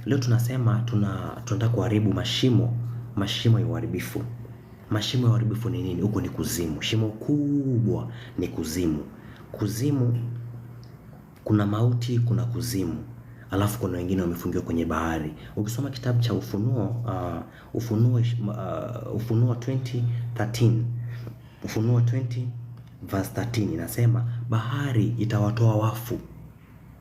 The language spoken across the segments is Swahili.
Leo tunasema tunataka kuharibu mashimo ya uharibifu. Mashimo ya uharibifu ni nini? Huko ni kuzimu. Shimo kubwa ni kuzimu. Kuzimu kuna mauti, kuna kuzimu. Alafu kuna wengine wamefungiwa kwenye bahari. Ukisoma kitabu cha Ufunuo 20:13, Ufunuo 20 verse 13 inasema bahari itawatoa wafu,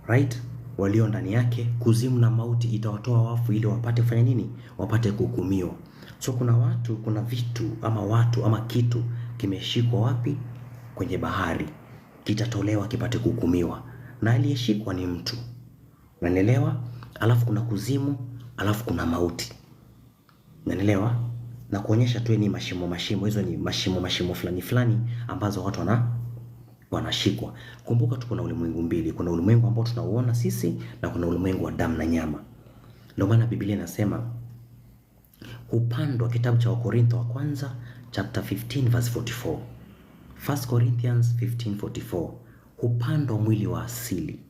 right, walio ndani yake. Kuzimu na mauti itawatoa wafu ili wapate kufanya nini? Wapate kuhukumiwa. So kuna watu, kuna vitu ama watu ama kitu kimeshikwa wapi? Kwenye bahari, kitatolewa kipate kuhukumiwa, na aliyeshikwa ni mtu. Unanielewa? Alafu kuna kuzimu, alafu kuna mauti. Unanielewa? Na kuonyesha tu ni mashimo, hizo ni mashimo fulani ambazo watu wanashikwa. Kumbuka tuko na ulimwengu mbili. Kuna ulimwengu ambao tunauona sisi na kuna ulimwengu wa damu na nyama. Ndio maana Biblia inasema hupandwa, kitabu cha Wakorintho wa kwanza chapter 15 verse 44. 1 Corinthians 15:44. Hupandwa mwili wa asili.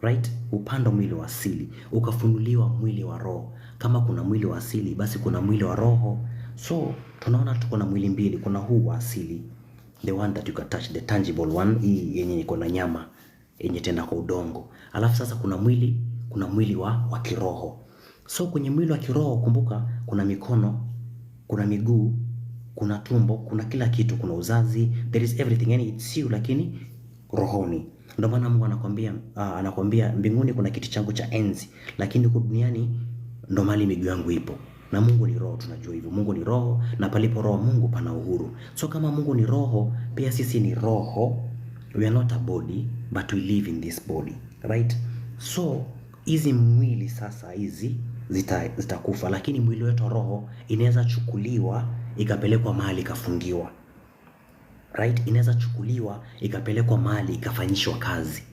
Right? Upando mwili wa asili, ukafunuliwa mwili wa roho. Kama kuna mwili wa asili, basi kuna mwili wa roho. So tunaona tuko na mwili mbili. Kuna huu wa asili, the one that you can touch, the tangible one, hii yenye iko na nyama, yenye tena kwa udongo. Alafu sasa kuna mwili wa kiroho. So kwenye mwili wa kiroho, kumbuka kuna mikono, kuna miguu, kuna tumbo, kuna kila kitu, kuna uzazi, there is everything, yani it's you, lakini rohoni. Ndio maana Mungu anakuambia mbinguni kuna kiti changu cha enzi, lakini huko duniani ndo mali miguu yangu ipo. Na Mungu ni roho, tunajua hivyo. Mungu ni roho, na palipo roho Mungu pana uhuru. So kama Mungu ni roho, pia sisi ni roho. We are not a body, but we live in this body, right? So hizi mwili sasa hizi zitakufa, lakini mwili wetu roho inaweza chukuliwa ikapelekwa mahali ikafungiwa. Right? Inaweza chukuliwa ikapelekwa mahali ikafanyishwa kazi.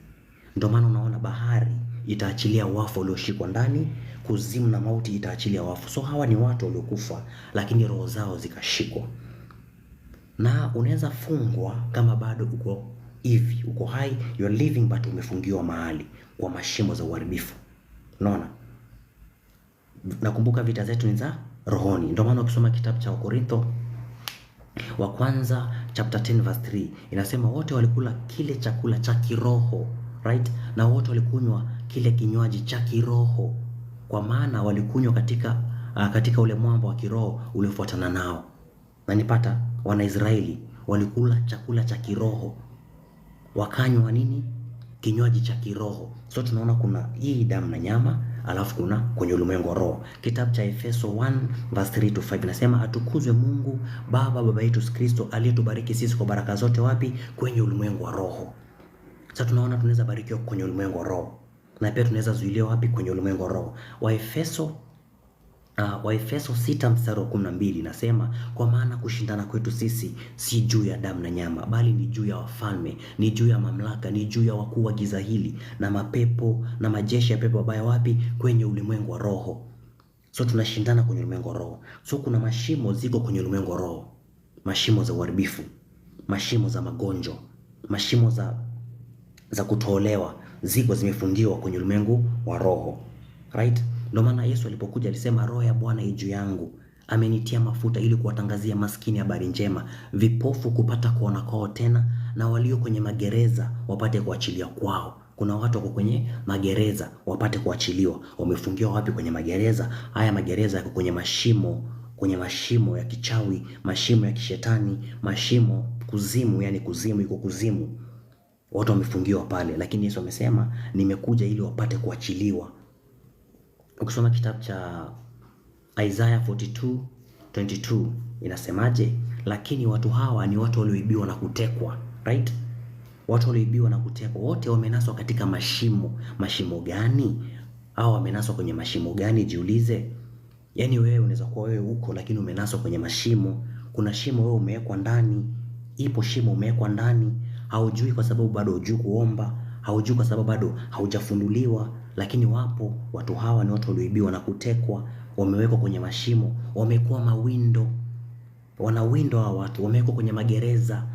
Ndio maana unaona bahari itaachilia wafu walioshikwa ndani, kuzimu na mauti itaachilia wafu. So hawa ni watu waliokufa, lakini roho zao zikashikwa. Na unaweza fungwa kama bado uko hai, you are living, but umefungiwa mahali kwa mashimo za uharibifu. Unaona? Nakumbuka vita zetu ni za rohoni. Ndio maana ukisoma kitabu cha Wakorintho wa kwanza chapter 10 verse 3 inasema wote walikula kile chakula cha kiroho, right? Na wote walikunywa kile kinywaji cha kiroho, kwa maana walikunywa katika ule mwamba wa kiroho uliofuatana nao. Na nipata Wanaisraeli walikula chakula cha kiroho, wakanywa nini? Kinywaji cha kiroho. So tunaona kuna hii damu na nyama, alafu kuna kwenye ulimwengu wa roho. Kitabu cha Efeso 1 verse 3 to 5 inasema atukuzwe Mungu Baba yetu Kristo aliyetubariki sisi kwa baraka zote wapi? Kwenye ulimwengu wa roho. Sasa tunaona tunaweza barikiwa kwenye ulimwengu wa roho, na pia tunaweza zuiliwa wapi? Kwenye ulimwengu wa roho. Waefeso 6 mstari wa 12 inasema kwa maana kushindana kwetu sisi si juu ya damu na nyama, bali ni juu ya wafalme, ni juu ya mamlaka, ni juu ya wakuu wa giza hili na mapepo na majeshi ya pepo wabaya wapi? Kwenye ulimwengu wa roho. So tunashindana kwenye ulimwengu wa roho. So kuna mashimo ziko kwenye ulimwengu wa roho, mashimo za uharibifu, mashimo za magonjwa, mashimo za kutolewa, ziko zimefungiwa kwenye ulimwengu wa roho, right? Ndio maana Yesu alipokuja alisema roho ya Bwana yu juu yangu, amenitia mafuta ili kuwatangazia maskini habari njema, vipofu kupata kuona kwao tena, na walio kwenye magereza wapate kuachilia kwao. Kuna watu wako kwenye magereza wapate kuachiliwa. Wamefungiwa wapi? Kwenye magereza. Haya magereza yako kwenye mashimo ya kichawi, mashimo ya kishetani, mashimo kuzimu, yani kuzimu iko kuzimu. Watu wamefungiwa pale, lakini Yesu amesema nimekuja ili wapate kuachiliwa. Ukisoma kitabu cha Isaiah 42:22 inasemaje? Lakini watu hawa ni watu walioibiwa na kutekwa, right? Watu walioibiwa na kutekwa, wote wamenaswa katika mashimo. Mashimo gani? Hao wamenaswa kwenye mashimo gani? Jiulize. Yaani wewe unaweza kuwa wewe uko, lakini umenaswa kwenye mashimo. Kuna shimo wewe umewekwa ndani. Ipo shimo umewekwa ndani. Haujui kwa sababu bado hujui kuomba, haujui kwa sababu bado haujafunduliwa, lakini wapo watu hawa ni watu walioibiwa na kutekwa, wamewekwa kwenye mashimo, wamekuwa mawindo. Wanawindo hawa watu, wamewekwa kwenye magereza.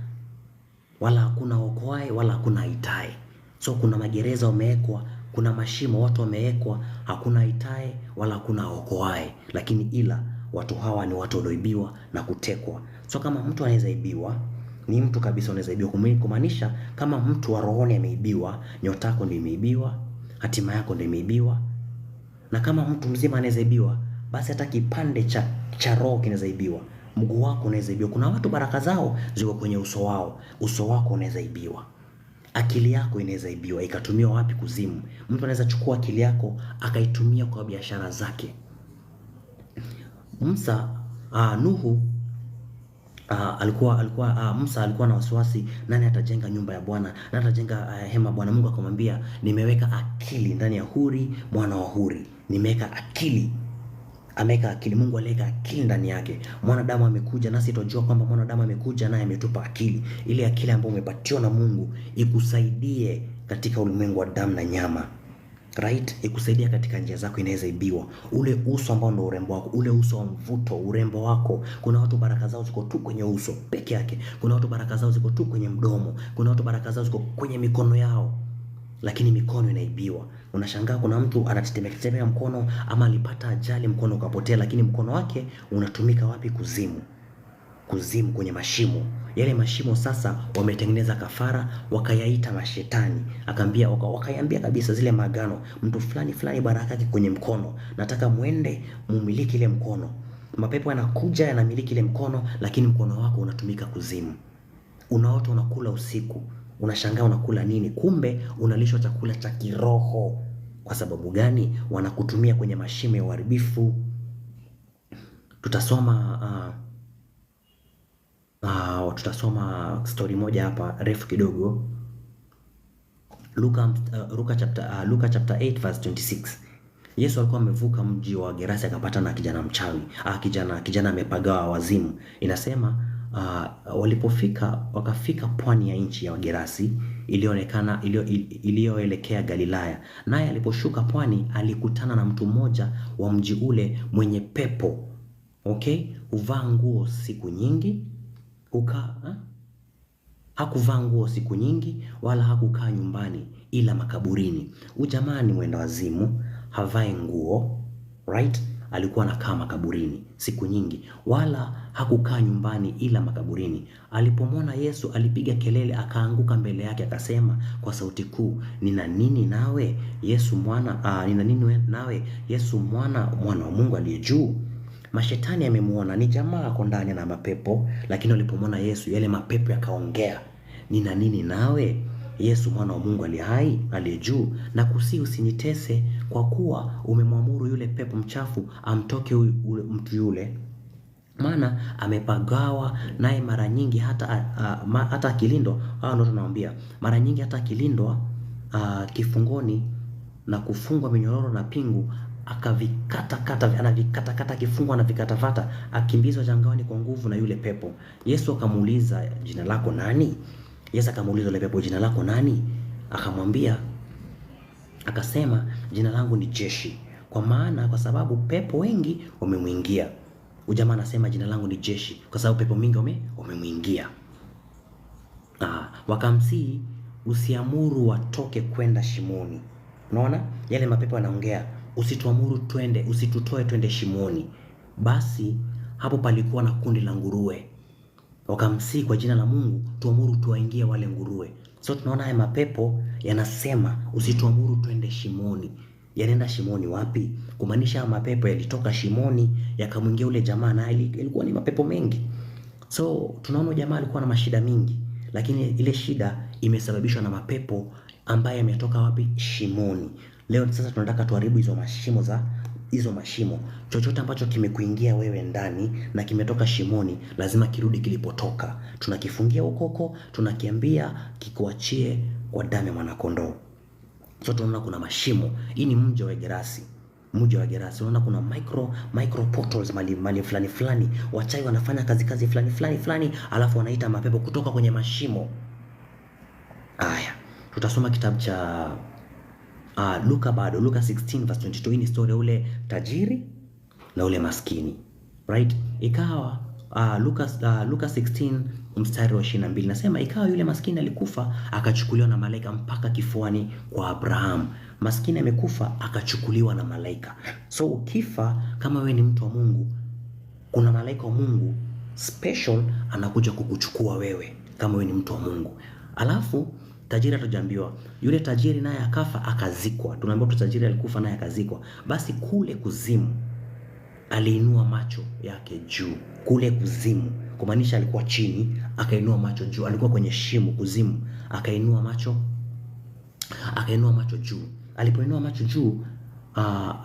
Wala hakuna okoaye wala hakuna aitaye. So kuna magereza wamewekwa, Kuna mashimo watu wamewekwa, hakuna aitaye wala hakuna aokoaye, lakini ila watu hawa ni watu walioibiwa na kutekwa. So kama mtu anaweza ibiwa, ni mtu kabisa unaweza ibiwa, kumaanisha kama mtu wa rohoni ameibiwa, nyota yako ndio imeibiwa, hatima yako ndio imeibiwa. Na kama mtu mzima anaweza ibiwa, basi hata kipande cha roho kinaweza ibiwa. Mguu wako unaweza ibiwa. Kuna watu baraka zao ziko kwenye uso wao. Uso wako unaweza ibiwa. Akili yako inaweza ibiwa, ikatumiwa wapi? Kuzimu. Mtu anaweza chukua akili yako akaitumia kwa biashara zake. Nuhu Musa alikuwa na wasiwasi, nani atajenga nyumba ya Bwana? Nani atajenga hema Bwana? Mungu akamwambia, nimeweka akili ndani ya Huri mwana wa Huri. Nimeweka akili. Ameweka akili. Mungu aliweka akili ndani yake. Mwanadamu amekuja, nasi tunajua kwamba mwanadamu amekuja naye ametupa akili. Ile akili ambayo umepatiwa na Mungu ikusaidie katika ulimwengu wa damu na nyama. Right? Ikusaidia katika njia zako, inaweza ibiwa. Ule uso ambao ndio urembo wako, ule uso wa mvuto, urembo wako. Kuna watu baraka zao ziko tu kwenye uso peke yake. Kuna watu baraka zao ziko tu kwenye mdomo. Kuna watu baraka zao ziko kwenye mikono yao, lakini mikono inaibiwa. Unashangaa kuna mtu anatetemeka mkono, ama alipata ajali mkono ukapotea, lakini mkono wake unatumika wapi? Kuzimu. Kuzimu, kwenye mashimo. Yale mashimo sasa wametengeneza kafara, wakayaita mashetani. Wakaiambia kabisa zile magano, mtu fulani fulani baraka yake kwenye mkono, nataka muende mumiliki ile mkono. Mapepo yanakuja yanamiliki ile mkono, lakini mkono wako unatumika kuzimu. Unaota unakula usiku, unashangaa unakula nini? Kumbe unalishwa chakula cha kiroho. Kwa sababu gani? Wanakutumia kwenye mashimo ya uharibifu. Tutasoma story moja hapa refu kidogo. Luka chapter 8 verse 26. Yesu alikuwa amevuka mji wa Gerasi akapata na kijana mchawi. Kijana amepagawa wazimu. Inasema wakafika pwani ya nchi ya Gerasi iliyoelekea Galilaya. Naye aliposhuka pwani alikutana na mtu mmoja wa mji ule mwenye pepo. Huvaa nguo siku nyingi. Hakuvaa nguo siku nyingi wala hakukaa nyumbani ila makaburini. Ujamaa ni mwenda wazimu, havai nguo, right? Alikuwa anakaa makaburini siku nyingi, wala hakukaa nyumbani ila makaburini. Alipomwona Yesu alipiga kelele, akaanguka mbele yake, akasema kwa sauti kuu, nina nini nawe Yesu mwana wa Mungu aliye juu? Mashetani yamemuona, ni jamaa ako ndani na mapepo, lakini walipomwona Yesu yale mapepo yakaongea, nina nini nawe Yesu mwana wa Mungu aliye hai aliye juu? Na kusi usinitese, kwa kuwa umemwamuru yule pepo mchafu amtoke mtu yule, maana amepagawa naye mara nyingi hata akilindwa. Ndio tunawaambia mara nyingi hata akilindwa kifungoni na kufungwa minyororo na pingu, anavikata kifungwa na vikatafata, akimbizwa jangwani kwa nguvu na yule pepo. Yesu akamuuliza, jina lako nani? Yesu akamuuliza yule pepo, jina lako nani? Akamwambia, akasema, jina langu ni Jeshi, kwa sababu pepo wengi wamemwingia. Ujamaa anasema jina langu ni Jeshi kwa sababu pepo mingi wamemwingia. Wakamsii usiamuru watoke kwenda shimoni. Unaona? Yale mapepo yanaongea, usituamuru twende, usitutoe twende shimoni. Basi hapo palikuwa na kundi la nguruwe. Wakamsii kwa jina la Mungu, tuamuru tuwaingie wale nguruwe. So tunaona haya mapepo yanasema usituamuru twende shimoni. Yanaenda shimoni wapi? Kumaanisha mapepo yalitoka shimoni yakamwingia ule jamaa, na ilikuwa ni mapepo mengi. So tunaona jamaa alikuwa na mashida mingi, lakini ile shida imesababishwa na mapepo ambaye yametoka wapi? Shimoni. Leo sasa tunataka tuharibu hizo mashimo. Chochote ambacho kimekuingia wewe ndani na kimetoka shimoni, lazima kirudi kilipotoka. Tunakifungia ukoko, tunakiambia kikuachie kwa damu ya mwanakondoo. So tunaona kuna mashimo. Hii ni mji wa Gerasi. Unaona kuna micro portals mali fulani. Wachawi wanafanya kazi fulani, alafu wanaita mapepo kutoka kwenye mashimo. Haya, tutasoma kitabu cha Luka 16 verse 22. Hii ni story ule tajiri na ule maskini, right? Ikawa Luka 16 mstari wa 22 nasema, ikawa yule maskini alikufa akachukuliwa na malaika mpaka kifuani kwa Abraham. maskini amekufa akachukuliwa na malaika. So ukifa kama wewe ni mtu wa Mungu, kuna malaika wa Mungu special anakuja kukuchukua wewe kama wewe ni mtu wa Mungu. Alafu tajiri atajaambiwa, yule tajiri naye akafa akazikwa. Tunaambiwa tajiri alikufa naye akazikwa. Basi kule kuzimu aliinua macho yake juu. Kule kuzimu kumaanisha alikuwa chini, akainua macho juu. Alikuwa kwenye shimo kuzimu, akainua macho juu. Alipoinua macho juu,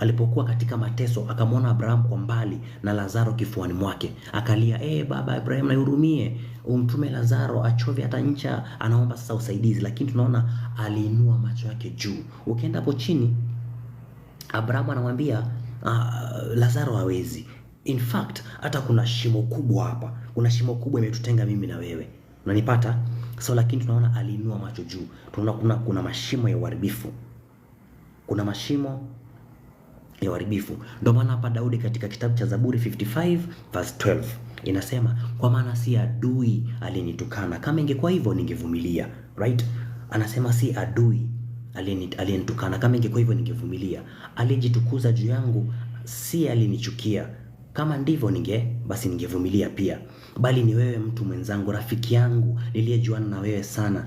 alipokuwa katika mateso, akamwona Abraham kwa mbali na Lazaro kifuani mwake. Akalia, baba Abraham, nihurumie, umtume Lazaro achovye hata ncha, anaomba sasa usaidizi. Lakini tunaona aliinua macho yake juu. Ukienda hapo chini, Abraham anamwambia Lazaro hawezi. In fact, hata kuna shimo kubwa hapa. Kuna shimo kubwa imetutenga mimi na wewe. Unanipata? So lakini tunaona aliinua macho juu. Tunaona kuna mashimo ya uharibifu. Kuna mashimo ya uharibifu. Ndio maana hapa Daudi katika kitabu cha Zaburi 55 verse 12 inasema, kwa maana si adui aliyenitukana, kama ingekuwa hivyo ningevumilia. Right? Anasema si adui aliyenitukana, kama ingekuwa hivyo ningevumilia. Aliyejitukuza juu yangu si alinichukia, kama ndivyo basi ningevumilia pia. Bali ni wewe, mtu mwenzangu, rafiki yangu niliyejuana na wewe sana.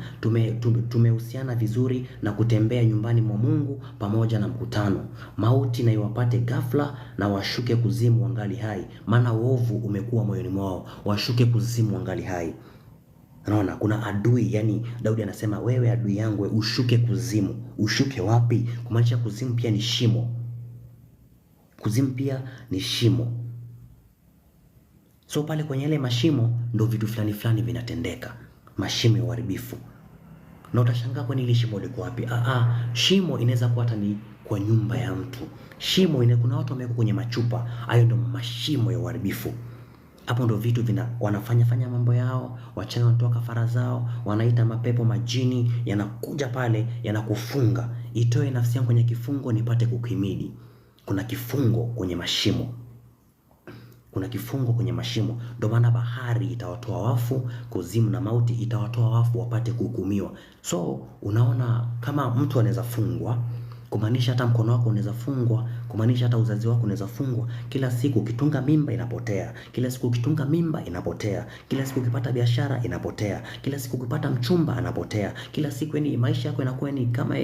Tumehusiana vizuri na kutembea nyumbani mwa Mungu pamoja na mkutano. Mauti na iwapate ghafla, na washuke kuzimu wangali hai, maana uovu umekuwa moyoni mwao. Washuke kuzimu wangali hai. Unaona kuna adui, yani Daudi anasema wewe adui yangu, ushuke kuzimu. Ushuke wapi? Kumaanisha kuzimu pia ni shimo. Kuzimu pia ni shimo. So pale kwenye ile mashimo ndo vitu fulani vinatendeka. Mashimo ya uharibifu. Na utashangaa kwa nini shimo liko wapi? Shimo inaweza kuwa hata ni kwa nyumba ya mtu. Shimo kuna watu wameweka kwenye machupa. Hayo ndo mashimo ya uharibifu. Hapo ndo vitu wanafanya mambo yao, wachawi wanatoa kafara zao, wanaita mapepo majini, yanakuja pale, yanakufunga. Itoe nafsi yangu kwenye kifungo nipate kukuhimidi. Kuna kifungo kwenye mashimo. Kuna kifungo kwenye mashimo. Ndio maana bahari itawatoa wafu, kuzimu na mauti itawatoa wafu wapate kuhukumiwa. So unaona kama mtu anaweza fungwa, kumaanisha hata mkono wako unaweza fungwa, kumaanisha hata uzazi wako unaweza fungwa. Kila siku ukitunga mimba inapotea, kila siku ukitunga mimba inapotea, kila siku ukipata biashara inapotea, kila siku ukipata mchumba anapotea, kila siku maisha yako yanakuwa kama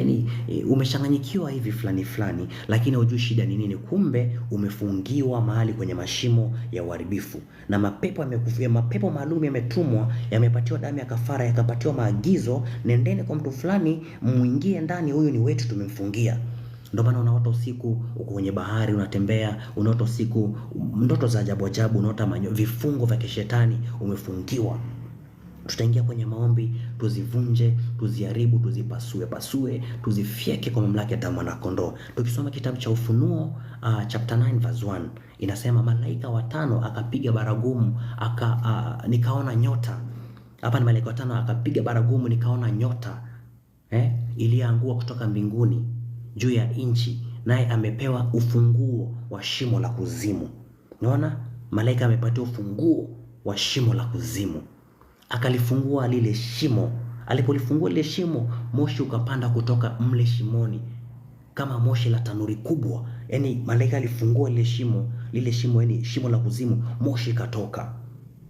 umechanganyikiwa hivi fulani, lakini hujui shida ni nini. Kumbe umefungiwa mahali kwenye mashimo ya uharibifu, na mapepo maalum yametumwa, yamepatiwa damu ya kafara, yakapatiwa maagizo, nendeni kwa mtu fulani, muingie ndani, huyu ni wetu, tumemfungia. Ndio maana unaota usiku uko kwenye bahari unatembea, unaota usiku ndoto za ajabu, unaota vifungo vya kishetani, umefungiwa. Tutaingia kwenye maombi, tuzivunje, tuziharibu, tuzipasue, tuzifyeke kwa mamlaka ya damu ya kondoo. Tukisoma kitabu cha Ufunuo chapter 9 verse 1 inasema, malaika watano akapiga baragumu, nikaona nyota. Hapa ni malaika watano akapiga baragumu, nikaona nyota iliyoangua kutoka mbinguni juu ya nchi, naye amepewa ufunguo wa shimo la kuzimu. Unaona, malaika amepatiwa ufunguo wa shimo la kuzimu. Akalifungua lile shimo. Alipolifungua lile shimo, moshi ukapanda kutoka mle shimoni kama moshi la tanuri kubwa. Yani malaika alifungua lile shimo, yani shimo la kuzimu, moshi ikatoka.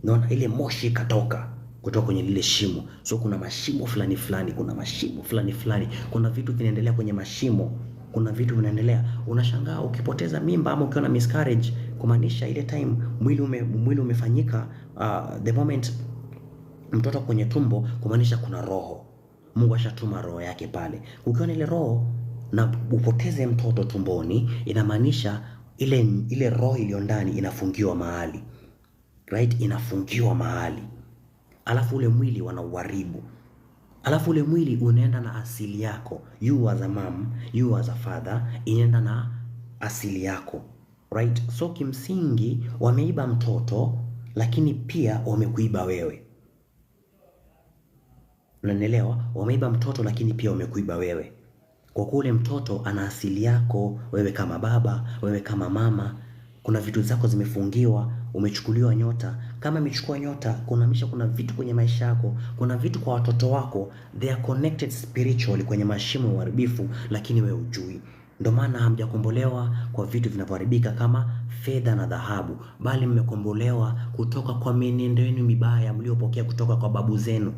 Unaona, ile moshi ikatoka kutoka kwenye lile shimo. So kuna mashimo fulani, kuna mashimo fulani, kuna vitu vinaendelea kwenye mashimo, kuna vitu vinaendelea. Unashangaa ukipoteza mimba ama ukiona miscarriage, kumaanisha ile time mwili umefanyika, the moment mtoto kwenye tumbo, kumaanisha kuna roho. Mungu ashatuma roho yake pale. Ukiona ile roho na upoteze mtoto tumboni, inamaanisha ile roho iliyo ndani inafungiwa mahali. Right? Inafungiwa mahali. Alafu ule mwili wanauharibu. Alafu ule mwili unaenda na asili yako. You as a mom, you as a father, inaenda na asili yako. Right? So kimsingi wameiba mtoto, lakini pia wamekuiba wewe. Unanielewa? Wameiba mtoto lakini pia wamekuiba wewe. Kwa kuwa ule mtoto ana asili yako, wewe kama baba, wewe kama mama, Kuna vitu zako zimefungiwa, umechukuliwa nyota. Kama imechukua nyota, kunamaanisha kuna vitu kwenye maisha yako, kuna vitu kwa watoto wako, they are connected spiritually kwenye mashimo ya uharibifu, lakini wewe hujui. Ndio maana hamjakombolewa kwa vitu vinavyoharibika kama fedha na dhahabu, bali mmekombolewa kutoka kwa mienendo yenu mibaya mliopokea kutoka kwa babu zenu.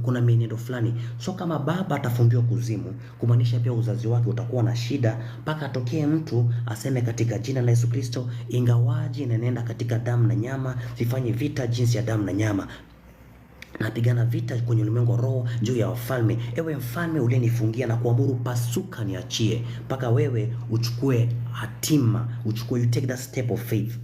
Kuna mienendo fulani. So kama baba atafungiwa kuzimu, kumaanisha pia uzazi wake utakuwa na shida, mpaka atokee mtu aseme katika jina la Yesu Kristo, ingawaji ninaenda katika damu na nyama, sifanye vita jinsi ya damu na nyama, napigana vita kwenye ulimwengu wa roho juu ya wafalme. Ewe mfalme uliyenifungia na kuamuru pasuka niachie, mpaka wewe uchukue hatima, you take that step of faith.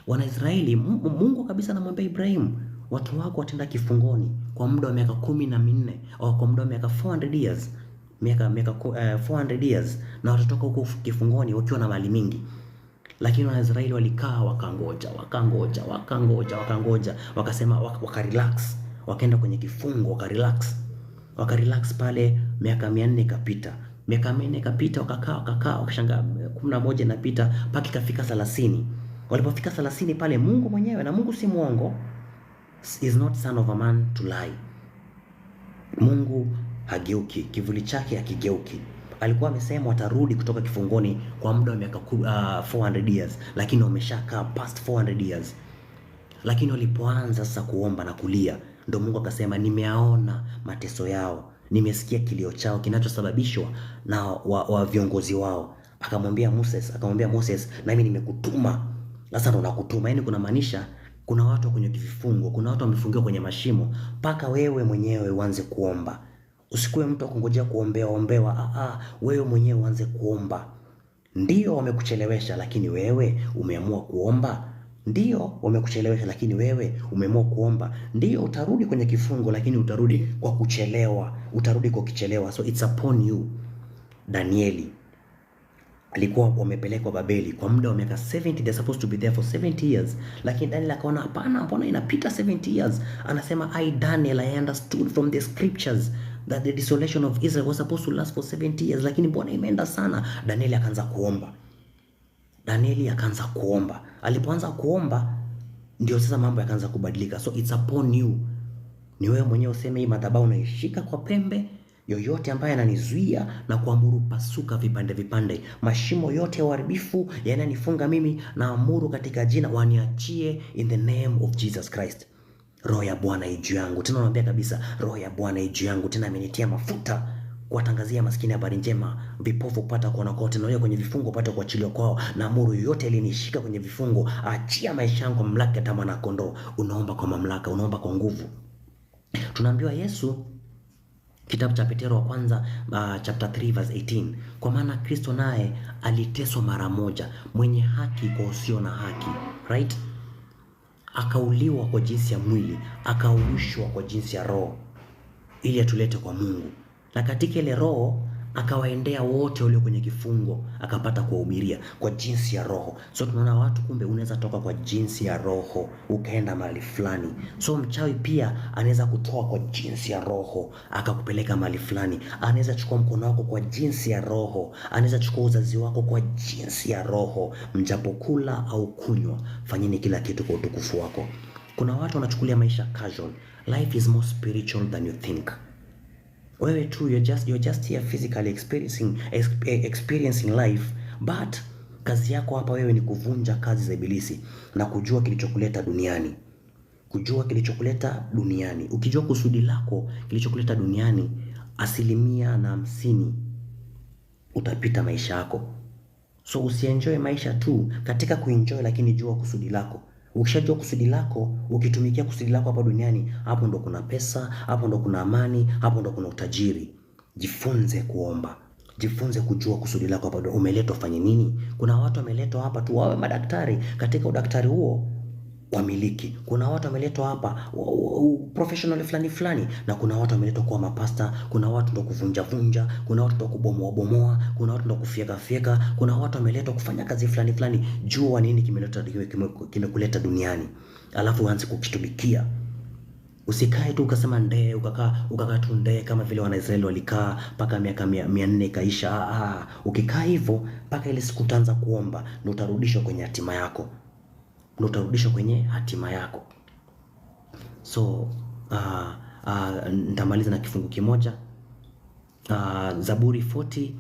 Wanaisraeli, Mungu kabisa anamwambia Ibrahimu, watu wako wataenda kifungoni kwa muda wa miaka 14 au kwa muda wa miaka 400 years, miaka 400 years, na watatoka huko kifungoni wakiwa na mali mingi. Lakini Wanaisraeli walikaa wakangoja, wakasema wakarelax, wakaenda kwenye kifungo wakarelax pale. Miaka 400 ikapita, wakakaa wakashangaa, 11 inapita mpaka ikafika 30. Walipofika 30 pale, Mungu mwenyewe, na Mungu si mwongo, is not son of a man to lie. Mungu hageuki, kivuli chake hakigeuki. Alikuwa amesema watarudi kutoka kifungoni kwa muda wa miaka 400 years, lakini wameshakaa past 400 years. Lakini walipoanza sasa kuomba na kulia, ndio Mungu akasema, nimeaona mateso yao, nimesikia kilio chao kinachosababishwa na wa viongozi wao. Akamwambia Moses, na mimi nimekutuma. Sasa ndo nakutuma. Yaani kuna maanisha kuna watu kwenye vifungo, kuna watu wamefungiwa kwenye mashimo, mpaka wewe mwenyewe uanze kuomba. Usikuwe mtu akungojea kuombewa. Wewe mwenyewe uanze kuomba. Ndio wamekuchelewesha, lakini wewe umeamua kuomba. Ndio wamekuchelewesha, lakini wewe umeamua kuomba. Ndio utarudi kwenye kifungo, lakini utarudi kwa kuchelewa. So it's upon you. Danieli alikuwa wamepelekwa Babeli kwa muda wa miaka 70, they're supposed to be there for 70 years. Lakini Daniel akaona hapana, mbona inapita 70 years? Anasema, Daniel, I understood from the scriptures that the desolation of Israel was supposed to last for 70 years, lakini mbona imeenda sana? Danieli akaanza kuomba. Alipoanza kuomba, ndio sasa mambo yakaanza kubadilika. So it's upon you. Ni wewe mwenyewe useme, hii madhabahu naishika kwa pembe, yoyote ambaye ananizuia na kuamuru pasuka vipande. Mashimo yote ya uharibifu yananifunga mimi, na amuru katika jina, waniachie in the name of Jesus Christ. Roho ya Bwana ijuu yangu. Tena naambia kabisa, Roho ya Bwana ijuu yangu. Tena amenitia mafuta kuwatangazia maskini habari njema, vipofu kupata kuona kwao, tena kwenye vifungo kupata kuachiliwa kwao, na amuru yote alinishika kwenye vifungo, achia maisha yangu mamlaka kama na kondoo. Unaomba kwa mamlaka, unaomba kwa nguvu. Tunaambiwa Yesu, kitabu cha Petero wa kwanza chapter 3 verse 18, kwa maana Kristo naye aliteswa mara moja, mwenye haki kwa usio na haki, right? Akauliwa kwa jinsi ya mwili, akauishwa kwa jinsi ya roho, ili atulete kwa Mungu. Na katika ile roho akawaendea wote walio kwenye kifungo, akapata kuwahubiria kwa jinsi ya roho. So tunaona watu, kumbe unaweza toka kwa jinsi ya roho ukaenda mahali fulani. So mchawi pia anaweza kutoa kwa jinsi ya roho akakupeleka mahali fulani. Anaweza chukua mkono wako kwa jinsi ya roho, anaweza chukua uzazi wako kwa jinsi ya roho. Mjapokula au kunywa, fanyeni kila kitu kwa utukufu wako. Kuna watu wanachukulia maisha casual. Life is more spiritual than you think. Wewe tu you're just here physically experiencing life, but kazi yako hapa wewe ni kuvunja kazi za ibilisi na kujua kilichokuleta duniani. Ukijua kusudi lako kilichokuleta duniani, 50% utapita maisha yako. So usienjoy maisha tu katika kuenjoy, lakini jua kusudi lako. Ukishajua kusudi lako, ukitumikia kusudi lako hapa duniani, hapo ndo kuna pesa, hapo ndo kuna amani, hapo ndo kuna utajiri. Jifunze kuomba. Jifunze kujua kusudi lako hapa duniani. Umeletwa fanye nini? Kuna watu wameletwa hapa tu wawe madaktari, katika udaktari huo wamiliki. Kuna watu wameletwa hapa professional fulani, na kuna watu wameletwa kuwa mapasta, kuna watu ndo kuvunja, kuna watu ndo kubomoa, kuna watu ndo kufyeka, kuna watu wameletwa kufanya kazi fulani. Jua nini kimekuleta duniani, alafu uanze kukitumikia. Usikae tu ukasema ndee ukakaa tu ndee kama vile Wanaisraeli walikaa mpaka miaka 400 ikaisha. Ukikaa hivyo mpaka ile siku utaanza kuomba, na utarudishwa kwenye hatima yako, na utarudishwa kwenye hatima yako. So nitamaliza na kifungu kimoja. Zaburi 40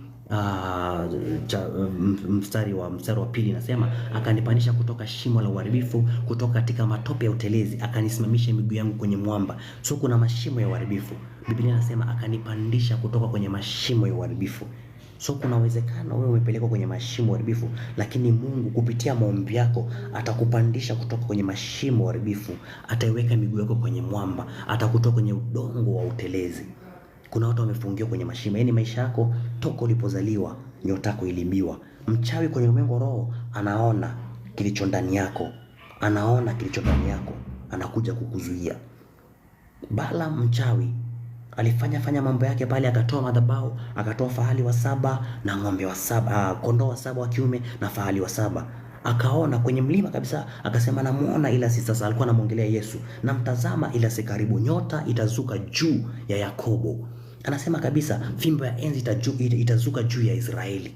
mstari wa pili nasema, akanipandisha kutoka shimo la uharibifu, kutoka katika matope ya utelezi, akanisimamisha miguu yangu kwenye mwamba. So kuna mashimo ya uharibifu. Biblia inasema akanipandisha kutoka kwenye mashimo ya uharibifu. So kuna uwezekano wewe umepelekwa kwenye mashimo ya uharibifu, lakini Mungu kupitia maombi yako atakupandisha kutoka kwenye mashimo ya uharibifu, ataiweka miguu yako kwenye mwamba, atakutoa kwenye udongo wa utelezi. Kuna watu wamefungiwa kwenye mashimo. Yaani maisha yako toka ulipozaliwa nyota yako ilibiwa. Mchawi kwenye ulimwengu roho anaona kilicho ndani yako. Anaona kilicho ndani yako. Anakuja kukuzuia. Bala mchawi alifanya mambo yake pale, akatoa madhabahu, akatoa fahali wa 7 na ng'ombe wa 7, kondoo wa 7 wa kiume na fahali wa 7. Akaona kwenye mlima kabisa, akasema namuona ila si sasa. Alikuwa anamwongelea Yesu. Namtazama ila si karibu, nyota itazuka juu ya Yakobo. Anasema kabisa fimbo ya enzi itazuka juu ya Israeli.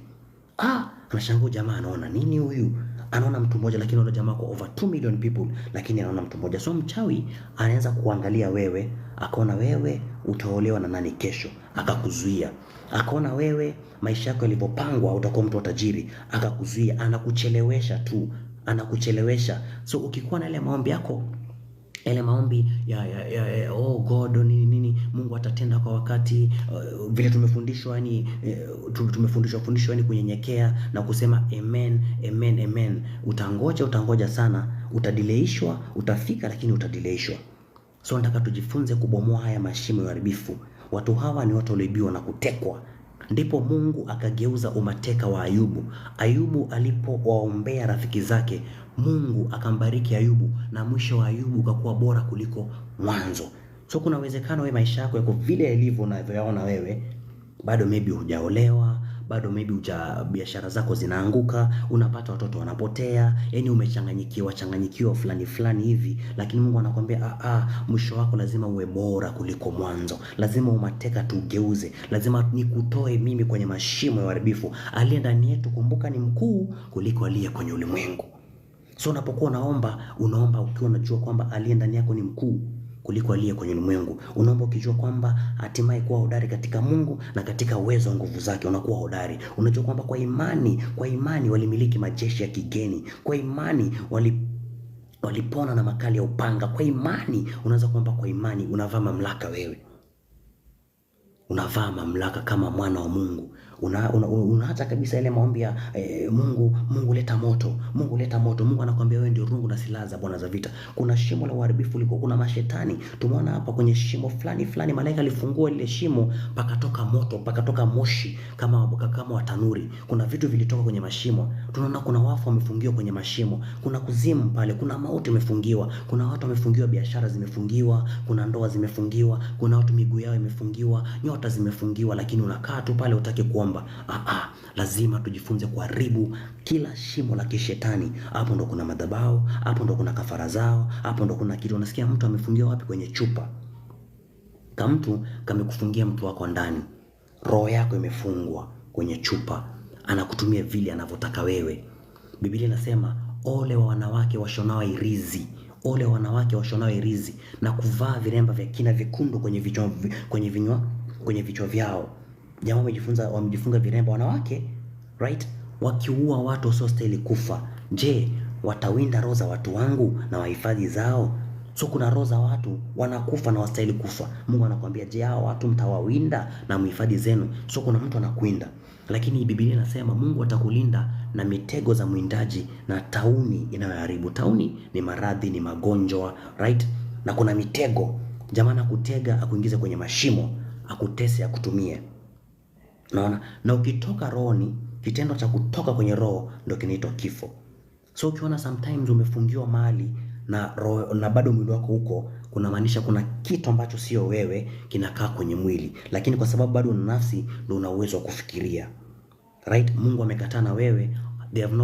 Anashangaa jamaa anaona nini huyu? Anaona mtu mmoja, lakini wale jamaa kwa over 2 million people, lakini anaona mtu mmoja. So mchawi anaanza kuangalia wewe, akaona wewe utaolewa na nani kesho, akakuzuia. Akaona wewe maisha yako yalipopangwa utakuwa mtu tajiri, akakuzuia. Anakuchelewesha tu, anakuchelewesha. So ukikuwa na ile maombi yako, ile maombi ya oh God nini Mungu atatenda kwa wakati, vile tumefundishwa, yani tumefundishwa yani kunyenyekea na kusema amen amen amen. Utangoja sana, utadileishwa, utafika lakini utadileishwa. So nataka tujifunze kubomoa haya mashimo ya uharibifu. Watu hawa ni watu walioibiwa na kutekwa. Ndipo Mungu akageuza umateka wa Ayubu. Ayubu alipowaombea rafiki zake, Mungu akambariki Ayubu, na mwisho wa Ayubu ukakuwa bora kuliko mwanzo. So kuna uwezekano wewe maisha yako yako vile yalivyo unavyoyaona wewe, bado maybe hujaolewa, bado maybe biashara zako zinaanguka, unapata watoto wanapotea, yani umechanganyikiwa fulani hivi, lakini Mungu anakuambia mwisho wako lazima uwe bora kuliko mwanzo. Lazima umateka tugeuze. Lazima nikutoe mimi kwenye mashimo ya uharibifu. Aliye ndani yetu, kumbuka, ni mkuu kuliko aliye kwenye ulimwengu. So unapokuwa unaomba ukiwa unajua kwamba aliye ndani yako ni mkuu kuliko aliye kwenye ulimwengu. Unaomba ukijua kwamba hatimaye kuwa hodari katika Mungu na katika uwezo wa nguvu zake, unakuwa hodari. Unajua kwamba kwa imani walimiliki majeshi ya kigeni. Kwa imani walipona na makali ya upanga. Kwa imani unaweza kwamba kwa imani unavaa mamlaka wewe. Unavaa mamlaka kama mwana wa Mungu. Unaacha kabisa ile maombi ya Mungu leta moto, Mungu leta moto. Mungu anakuambia wewe ndio rungu na silaha za Bwana za vita. Kuna shimo la uharibifu liko, kuna mashetani. Tumeona hapa kwenye shimo fulani malaika alifungua ile shimo, pakatoka moto, pakatoka moshi kama wa tanuri. Kuna vitu vilitoka kwenye mashimo. Tunaona kuna wafu wamefungiwa kwenye mashimo. Kuna kuzimu pale, kuna mauti imefungiwa. Kuna watu wamefungiwa, biashara zimefungiwa, kuna ndoa zimefungiwa, kuna watu miguu yao imefungiwa, nyota zimefungiwa, lakini unakaa tu pale utaki kuomba. Lazima tujifunze kuharibu kila shimo la kishetani. Hapo ndo kuna madhabahu, hapo ndo kuna kafara zao, hapo ndo kuna kitu. Unasikia mtu amefungiwa wapi? Kwenye chupa. Kama mtu kamekufungia mtu wako ndani, roho yako imefungwa kwenye chupa, anakutumia vile anavyotaka wewe. Biblia inasema ole wa wanawake washonao irizi, ole wa wanawake washonao irizi na kuvaa viremba vya kina vyekundu kwenye vichwa vyao. Jamaa wamejifunga viremba wanawake, right? Wakiua watu wasiostahili kufa. Je, watawinda roho za watu wangu na wahifadhi zao? So kuna roho za watu wanakufa na wastahili kufa. Mungu anakuambia, je, hao watu mtawawinda na mhifadhi zenu? So kuna mtu anakuinda. Lakini Biblia inasema Mungu atakulinda na mitego za mwindaji na tauni inayoharibu. Tauni ni maradhi, ni magonjwa, right? Na kuna mitego. Jamaa anakutega akuingize kwenye mashimo, akutese, akutumie. Unaona? Na ukitoka rohoni, kitendo cha kutoka kwenye roho ndio kinaitwa kifo. So ukiona sometimes umefungiwa mahali na bado mwili wako huko, kuna maanisha kuna kitu ambacho sio wewe kinakaa kwenye mwili, lakini kwa sababu bado una nafsi ndio una uwezo wa kufikiria. Right? Mungu amekataa na wewe, they have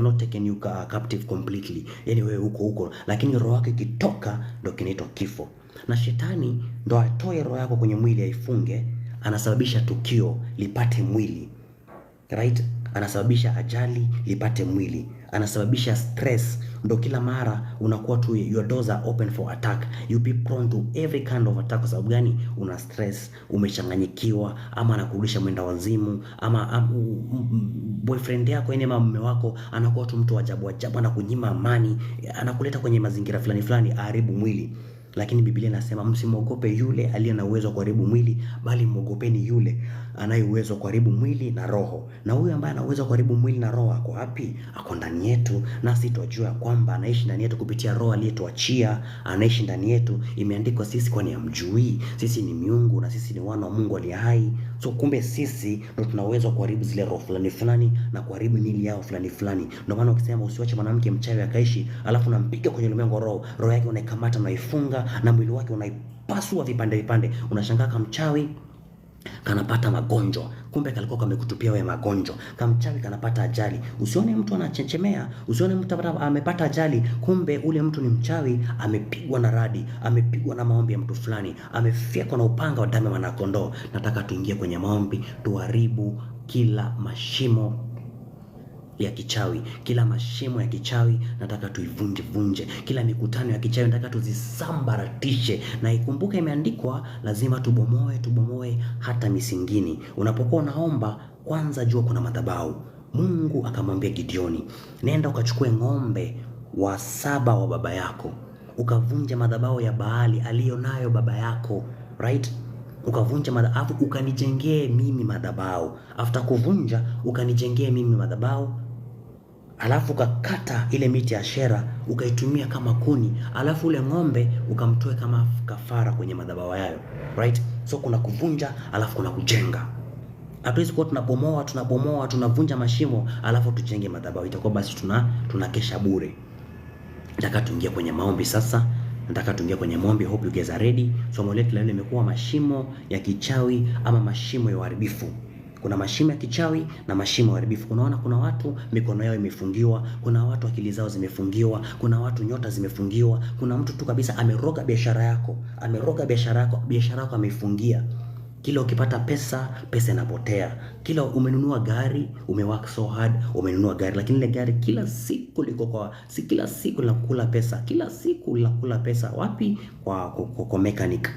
not taken you captive completely. Yani wewe huko, lakini roho yako ikitoka ndio kinaitwa kifo. Na shetani ndo atoe roho yako kwenye mwili aifunge, anasababisha tukio lipate mwili, right? Anasababisha ajali lipate mwili, anasababisha stress, ndo kila mara unakuwa tu your doors are open for attack, you be prone to every kind of attack. Kwa sababu gani? Una stress, umechanganyikiwa, ama anakurudisha mwenda wazimu, ama boyfriend yako ene mume wako anakuwa tu mtu ajabu, anakunyima amani, anakuleta kwenye mazingira fulani aharibu mwili. Lakini Biblia inasema msimwogope yule aliye na uwezo wa kuharibu mwili, bali mwogopeni yule anaye uwezo wa kuharibu mwili na roho. Na huyu ambaye ana uwezo wa kuharibu mwili na roho ako wapi? Ako ndani yetu, nasi tunajua kwamba anaishi ndani yetu kupitia roho aliyetuachia, anaishi ndani yetu. Imeandikwa sisi kwani hamjui sisi ni miungu na sisi ni wana wa Mungu aliye hai. So kumbe sisi ndio tuna uwezo wa kuharibu zile roho fulani na kuharibu miili yao fulani. Ndio maana ukisema usiwache mwanamke mchawi akaishi, alafu unampiga kwenye ulimwengu wa roho yake unaikamata na ifunga na mwili wake unaipasua vipande, unashangaa kama mchawi kanapata magonjwa, kumbe kalikuwa kamekutupia wewe magonjwa. Kama mchawi kanapata ajali, usione mtu anachechemea, usione mtu amepata ajali, kumbe ule mtu ni mchawi, amepigwa na radi, amepigwa na maombi ya mtu fulani, amefyekwa na upanga wa damu ya mwanakondoo. Nataka tuingie kwenye maombi, tuharibu kila mashimo ya kichawi, kila mashimo ya kichawi nataka tuivunje. Kila mikutano ya kichawi nataka tuzisambaratishe. Na ikumbuke imeandikwa lazima tubomoe hata misingini. Unapokuwa unaomba, kwanza jua kuna madhabahu. Mungu akamwambia Gideoni, nenda ukachukue ng'ombe wa 7 wa baba yako, ukavunja madhabahu ya Baali aliyonayo baba yako, right? Ukavunja madhabahu, ukanijengee mimi madhabahu. After kuvunja ukanijengee mimi madhabahu, alafu ukakata ile miti ya Ashera ukaitumia kama kuni, alafu ule ng'ombe ukamtoe kama kafara kwenye madhabahu hayo, right? So kuna kuvunja alafu kuna kujenga. Hatuwezi kuwa tunabomoa tunavunja mashimo alafu tujenge madhabahu, itakuwa basi tunakesha bure. Nataka tuingie kwenye maombi sasa. Hope you guys are ready. Somo letu leo limekuwa mashimo ya kichawi ama mashimo ya uharibifu. Kuna mashimo ya kichawi na mashimo ya uharibifu. Unaona kuna watu mikono yao imefungiwa, kuna watu akili zao zimefungiwa, kuna watu nyota zimefungiwa, kuna mtu tu kabisa ameroga biashara yako, biashara yako ameifungia. Kila ukipata pesa inapotea. Kila umenunua gari, umework so hard, umenunua gari, lakini ile gari kila siku linakula pesa. Kila siku linakula pesa wapi? Kwa mechanic.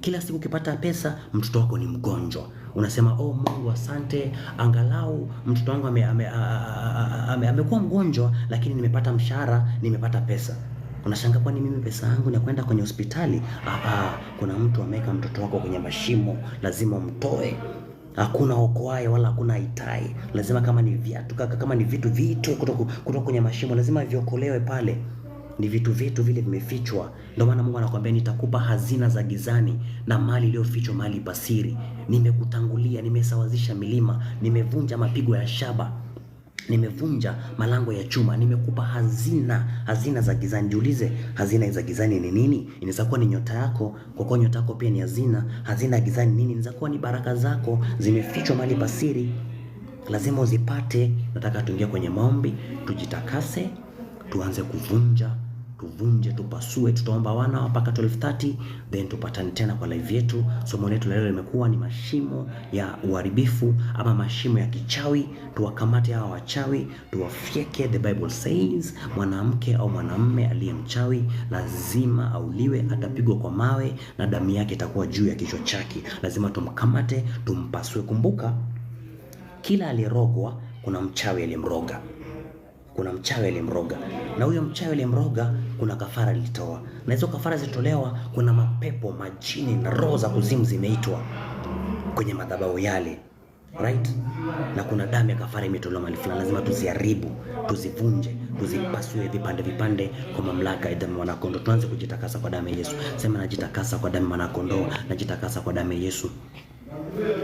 Kila siku ukipata pesa, mtoto wako ni mgonjwa. Unasema, "Oh Mungu asante, angalau mtoto wangu amekuwa mgonjwa, lakini nimepata mshahara, nimepata pesa." Unashangaa, kwani mimi pesa yangu ni kwenda kwenye hospitali? Kuna mtu ameweka mtoto wako kwenye mashimo, lazima umtoe. Hakuna okoaye wala hakuna itai. Lazima kama ni viatu, kama ni vitu kutoka kwenye mashimo, lazima viokolewe pale. Ni vitu vile vimefichwa. Ndio maana Mungu anakuambia nitakupa hazina za gizani na mali iliyofichwa mahali pasiri. Nimekutangulia, nimesawazisha milima, nimevunja mapigo ya shaba, nimevunja malango ya chuma, nimekupa hazina za gizani. Jiulize, hazina za gizani ni nini? Inaweza kuwa ni nyota yako, kwa kuwa nyota yako pia ni hazina. Hazina ya gizani nini? Inaweza kuwa ni baraka zako zimefichwa mahali pasiri, lazima uzipate. Nataka tuingie kwenye maombi, tujitakase, tuanze kuvunje, tupasue. Tutaomba wana mpaka 12:30, then tupatane tena kwa live yetu. Somo letu leo limekuwa ni mashimo ya uharibifu ama mashimo ya kichawi. Tuwakamate hawa wachawi, tuwafyeke. The Bible says mwanamke au mwanamume aliye mchawi lazima auliwe, atapigwa kwa mawe na damu yake itakuwa juu ya kichwa chake. Lazima tumkamate, tumpasue. Kumbuka, kila aliyerogwa kuna mchawi aliyemroga. Na huyo mchawi aliyemroga kuna kafara alitoa. Na hizo kafara zitolewa, kuna mapepo, majini na roho za kuzimu zimeitwa kwenye madhabahu yale, right? Na kuna damu ya kafara imetolewa mahali fulani. Lazima tuziharibu, tuzivunje, tuzipasue vipande kwa mamlaka ya damu ya mwanakondoo. Tuanze kujitakasa kwa damu ya Yesu. Sema, najitakasa kwa damu ya mwanakondoo, najitakasa kwa damu ya Yesu.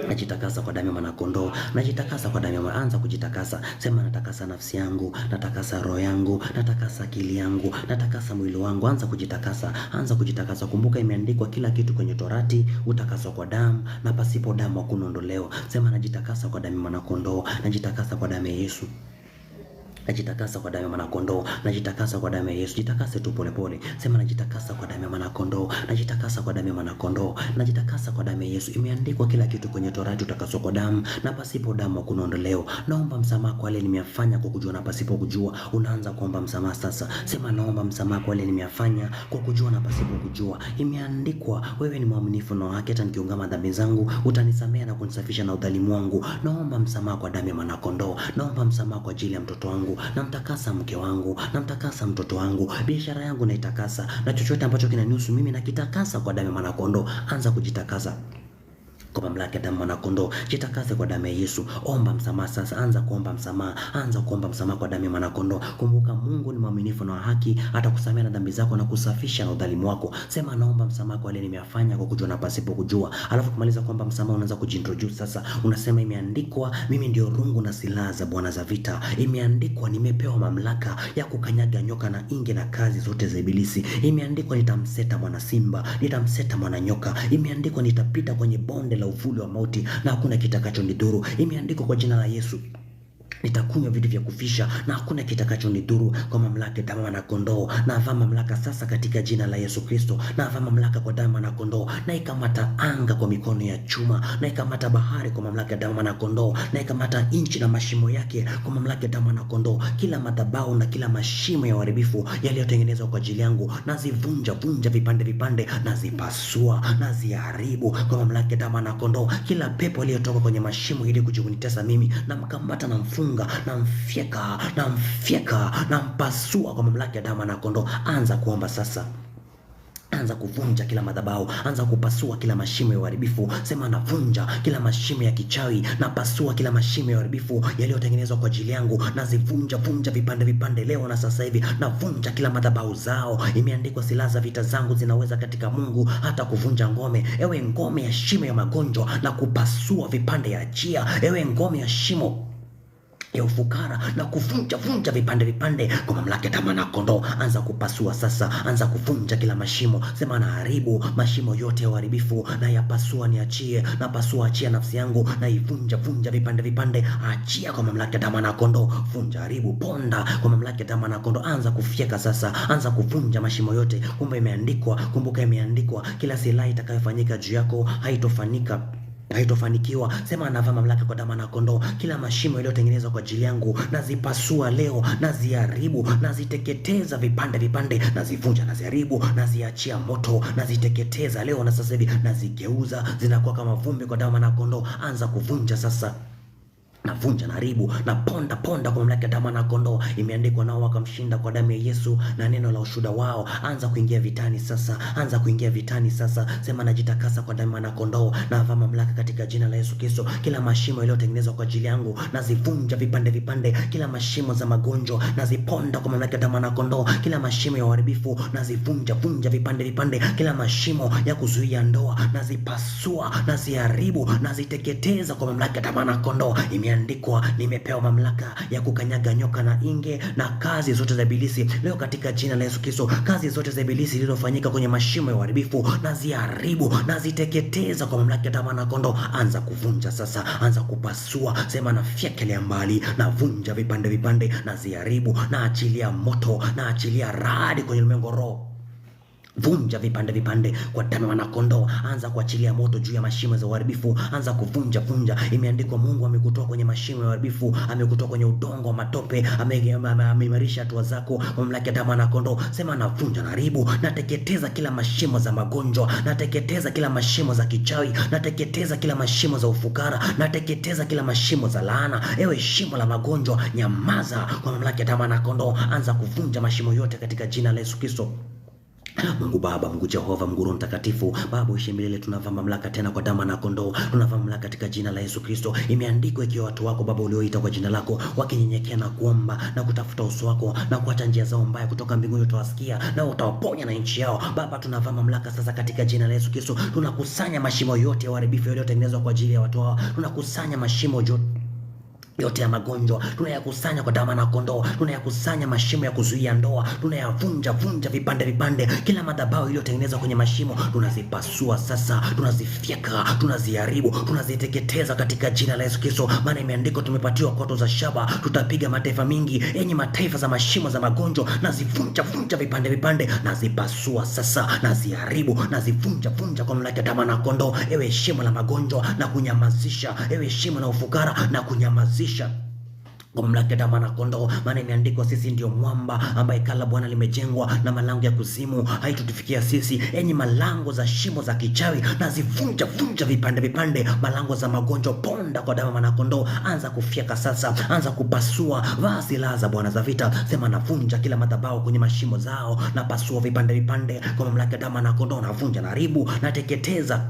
Najitakasa kwa damu ya mwanakondoo, najitakasa kwa damu ya anza kujitakasa. Sema, natakasa nafsi yangu, natakasa roho yangu, natakasa akili yangu, natakasa mwili wangu. Anza kujitakasa. Kumbuka imeandikwa kila kitu kwenye Torati utakaswa kwa damu, na pasipo damu hakuna ondoleo. Sema, najitakasa kwa damu ya mwanakondoo, najitakasa kwa damu ya Yesu. Najitakasa kwa damu ya mwanakondoo, najitakasa kwa damu ya Yesu. Jitakase tu pole pole. Sema najitakasa kwa damu ya mwanakondoo, najitakasa kwa damu ya mwanakondoo, najitakasa kwa damu ya Yesu. Imeandikwa kila kitu kwenye Torati, utakaswa kwa damu, na pasipo damu hakuna ondoleo. Naomba msamaha kwa yale nimeyafanya kwa kujua na pasipo kujua. Unaanza kuomba msamaha sasa. Sema naomba msamaha kwa yale nimeyafanya kwa kujua na pasipo kujua. Imeandikwa wewe ni mwaminifu na haki, hata nikiungama dhambi zangu utanisamea na kunisafisha na udhalimu wangu. Naomba msamaha kwa damu ya mwanakondoo. Naomba msamaha kwa ajili ya mtoto wangu, namtakasa mke wangu, namtakasa mtoto wangu, biashara yangu naitakasa, na chochote ambacho kinanihusu mimi nakitakasa kwa damu ya mwanakondoo. Anza kujitakasa kwa mamlaka ya damu mwanakondoo. Jitakase kwa damu ya Yesu. Omba msamaha sasa. Anza kuomba msamaha. Anza kuomba msamaha kwa damu ya mwanakondoo. Kumbuka Mungu ni mwaminifu na haki, atakusamea na dhambi zako na kusafisha na udhalimu wako. Sema naomba msamaha kwa yale nimeyafanya kwa kujua na pasipo kujua. Alafu kumaliza kuomba msamaha, unaanza kujintroduce sasa. Unasema imeandikwa mimi ndio rungu na silaha za Bwana za vita. Imeandikwa nimepewa mamlaka ya kukanyaga nyoka na inge na kazi zote za ibilisi. Imeandikwa nitamseta mwana simba, nitamseta mwana nyoka. Imeandikwa nitapita kwenye bonde la uvuli wa mauti na hakuna kitakachonidhuru. Imeandikwa kwa jina la Yesu nitakunywa vitu vya kufisha na hakuna kitakachonidhuru. Kwa mamlaka ya damu ya mwanakondoo, na avaa mamlaka sasa katika jina la Yesu Kristo. Na avaa mamlaka kwa damu ya mwanakondoo, na ikamata anga kwa mikono ya chuma, na ikamata bahari kwa mamlaka ya damu ya mwanakondoo, na ikamata nchi na mashimo yake kwa mamlaka ya damu ya mwanakondoo. Kila madhabahu na kila mashimo ya uharibifu yaliyotengenezwa kwa ajili yangu, nazivunja vunja vipande vipande, nazipasua, naziharibu kwa mamlaka ya damu ya mwanakondoo. Kila pepo iliyotoka kwenye mashimo ili kujikunitesa mimi, namkamata na mfunga, namfyeka, nampasua kwa mamlaka ya damu ya mwanakondoo. Anza kuomba sasa. Anza kuvunja kila madhabahu, anza kupasua kila mashimo ya uharibifu. Sema navunja kila mashimo ya kichawi, napasua kila mashimo ya uharibifu yaliyotengenezwa kwa ajili yangu, nazivunja vunja vipande vipande leo na sasa hivi. Navunja kila madhabahu zao. Imeandikwa silaha za vita zangu zinaweza katika Mungu hata kuvunja ngome. Ewe ngome ya shimo ya magonjwa, na kupasua vipande ya achia. Ewe ngome ya shimo ya ufukara, na kuvunja vunja vipande vipande kwa mamlaka ya damu ya mwanakondoo. Anza kupasua sasa, anza kuvunja kila mashimo. Sema naharibu mashimo yote ya uharibifu, na yapasua niachie, na pasua achia nafsi yangu, na ivunja vunja vipande vipande, achia kwa mamlaka ya damu ya mwanakondoo. Vunja, haribu, ponda kwa mamlaka ya damu ya mwanakondoo. Anza kufyeka sasa, anza kuvunja mashimo yote. Kumbe imeandikwa, kumbuka imeandikwa, kila silaha itakayofanyika juu yako haitofanikiwa. Sema anavaa mamlaka kwa damu ya mwanakondoo. Kila mashimo yaliyotengenezwa kwa ajili yangu nazipasua leo, naziharibu, naziteketeza vipande vipande, nazivunja, naziharibu, naziachia moto, naziteketeza leo na sasa hivi, nazigeuza zinakuwa kama vumbi kwa damu ya mwanakondoo. Anza kuvunja sasa. Navunja, naharibu, na ponda kwa mamlaka ya damu ya mwanakondoo. Imeandikwa nao wakamshinda kwa damu ya Yesu na neno la ushuhuda wao. Anza kuingia vitani sasa, anza kuingia vitani sasa. Sema najitakasa kwa damu ya mwanakondoo, na avaa mamlaka katika jina la Yesu Kristo. Kila mashimo yaliyotengenezwa kwa ajili yangu nazivunja vipande vipande. Kila mashimo za magonjwa naziponda kwa mamlaka ya damu ya mwanakondoo. Kila mashimo ya uharibifu nazivunja vunja vipande vipande. Kila mashimo ya kuzuia ndoa nazipasua, naziharibu, naziteketeza kwa mamlaka ya damu ya mwanakondoo. Imeandikwa nimepewa mamlaka ya kukanyaga nyoka na inge na kazi zote za ibilisi. Leo katika jina la Yesu Kristo, kazi zote za ibilisi zilizofanyika kwenye mashimo ya uharibifu naziharibu, naziteketeza kwa mamlaka ya damu ya mwanakondoo. Anza kuvunja sasa, anza kupasua. Sema nafyekelea mbali, navunja vipande vipande, naziharibu, naachilia moto, naachilia radi kwenye ulimwengu roho. Vunja vipande vipande kwa damu ya mwanakondoo. Anza kuachilia moto juu ya mashimo za uharibifu. Anza kuvunja vunja. Imeandikwa Mungu amekutoa kwenye mashimo ya uharibifu, amekutoa kwenye udongo wa matope, ameimarisha hatua zako kwa mamlaka ya damu ya mwanakondoo. Sema navunja, naharibu, nateketeza kila mashimo za magonjwa, nateketeza kila mashimo za kichawi, nateketeza kila mashimo za ufukara, nateketeza kila mashimo za laana. Ewe shimo la magonjwa, nyamaza kwa mamlaka ya damu ya mwanakondoo. Anza kuvunja mashimo yote katika jina la Yesu Kristo. Mungu Baba, Mungu Jehova, Mungu Roho Mtakatifu, Baba uishi milele, tunavaa mamlaka tena kwa damu ya mwanakondoo, tunavaa mamlaka katika jina la Yesu Kristo. Imeandikwa ikiwa watu wako Baba ulioita kwa jina lako wakinyenyekea na kuomba na kutafuta uso wako na kuacha njia zao mbaya, kutoka mbinguni utawasikia na utawaponya na nchi yao. Baba, tunavaa mamlaka sasa katika jina la Yesu Kristo. Tunakusanya mashimo yote ya uharibifu yaliyotengenezwa kwa ajili ya watu hao, tunakusanya mashimo yote yote ya magonjwa tunayakusanya kwa damu na kondoo, tunayakusanya mashimo ya kuzuia ndoa, tunayavunja vipande vipande. Kila madhabahu iliyotengenezwa kwenye mashimo tunazipasua sasa, tunazifyeka, tunaziharibu, tunaziteketeza katika jina la Yesu Kristo, maana imeandikwa tumepatiwa koto za shaba, tutapiga mataifa mingi. Enyi mataifa za mashimo za magonjwa, nazivunja vipande vipande, nazipasua sasa, naziharibu, nazivunja kwa mamlaka ya damu na kondoo. Ewe shimo la magonjwa na kunyamazisha, ewe shimo la ufukara na kunyamazisha kwa mamlaka ya damu na kondoo, maana imeandikwa sisi ndio mwamba ambaye kala Bwana limejengwa, na malango ya kuzimu haitutufikia sisi. Enyi malango za shimo za kichawi, na zivunja vipande vipande. Malango za magonjwa, ponda kwa damu na kondoo. Anza kufyeka sasa, anza kupasua. Vaa silaha za Bwana za vita, sema navunja kila madhabahu kwenye mashimo zao, na pasua vipande vipande kwa mamlaka ya damu na kondoo. Navunja, naharibu, nateketeza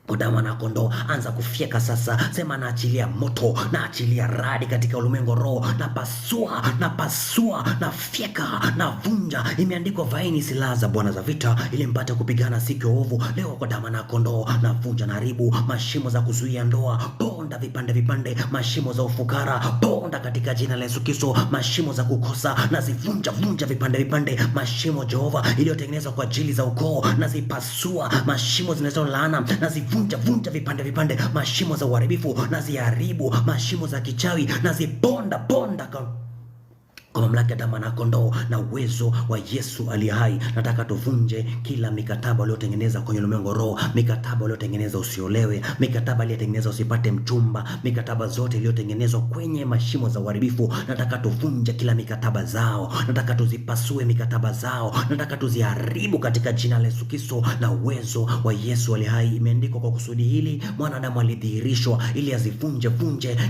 kwa damu na kondoo. Anza kufyeka sasa, sema naachilia moto, naachilia radi katika ulimwengu roho, na pasua, na fyeka, na vunja. Imeandikwa vaeni silaha za Bwana za vita ili mpate kupigana siku ya ovu. Leo kwa damu na kondoo navunja, naharibu mashimo za kuzuia ndoa, ponda vipande vipande. Mashimo za ufukara, ponda katika jina la Yesu Kristo. Mashimo za kukosa, nazivunja vipande vipande. Mashimo Jehova iliyotengenezwa kwa ajili za ukoo, nazipasua. Mashimo zinazolaana, nazivunja vipande. Mashimo za uharibifu, naziharibu. Mashimo za kichawi, naziponda kwa mamlaka ya damu na kondoo na uwezo wa Yesu aliye hai. Nataka tuvunje kila mikataba iliyotengeneza kwenye ulimwengu roho, mikataba iliyotengeneza usiolewe, mikataba iliyotengeneza usipate mchumba, mikataba zote iliyotengenezwa kwenye mashimo za uharibifu. Nataka tuvunje kila mikataba zao, nataka tuzipasue mikataba zao, nataka tuziharibu katika jina la Yesu Kristo na uwezo wa Yesu aliye hai. Imeandikwa kwa kusudi hili mwanadamu alidhihirishwa ili azivunje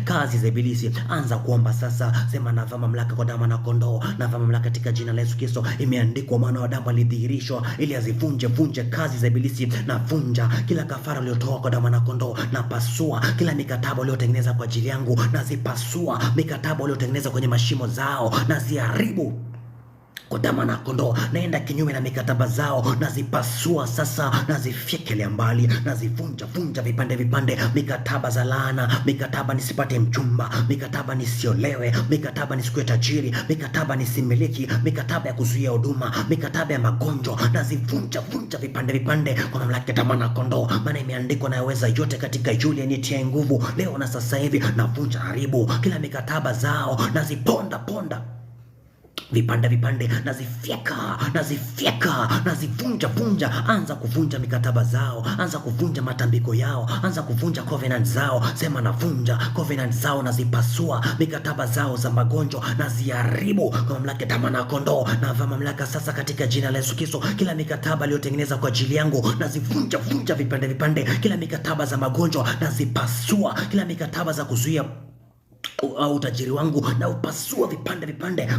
kazi za ibilisi. Anza kuomba sasa, sema navaa mamlaka kwa damu na kondoo, na mamlaka katika jina la Yesu Kristo. Imeandikwa mwana wa Adamu alidhihirishwa ili azivunje kazi za ibilisi. Na vunja kila kafara iliyotoa kwa damu na kondoo, na pasua kila mikataba iliyotengeneza kwa ajili yangu, na zipasua mikataba iliyotengeneza kwenye mashimo zao, na ziharibu kwa damu na kondoo. Naenda kinyume na mikataba zao, nazipasua sasa, nazifyekelea mbali, nazivunja vipande. Mikataba za laana, mikataba nisipate mchumba, mikataba nisiolewe, mikataba nisikuwe tajiri, mikataba nisimiliki, mikataba ya kuzuia huduma, mikataba ya magonjwa, nazivunja vipande kwa mamlaka ya damu na kondoo, maana imeandikwa nayaweza yote katika yule anitiaye nguvu. Leo na sasa hivi navunja, haribu kila mikataba zao, naziponda vipande, nazifyeka, nazivunja. Anza kuvunja mikataba zao, anza kuvunja matambiko yao, anza kuvunja covenant zao. Sema navunja covenant zao, nazipasua mikataba zao za magonjwa, naziharibu kwa mamlaka ya damu na kondoo. Na mamlaka sasa katika jina la Yesu Kristo, kila mikataba iliyotengeneza kwa ajili yangu, nazivunja vipande. Kila mikataba za magonjwa nazipasua, kila mikataba za kuzuia au utajiri wangu na upasua vipande,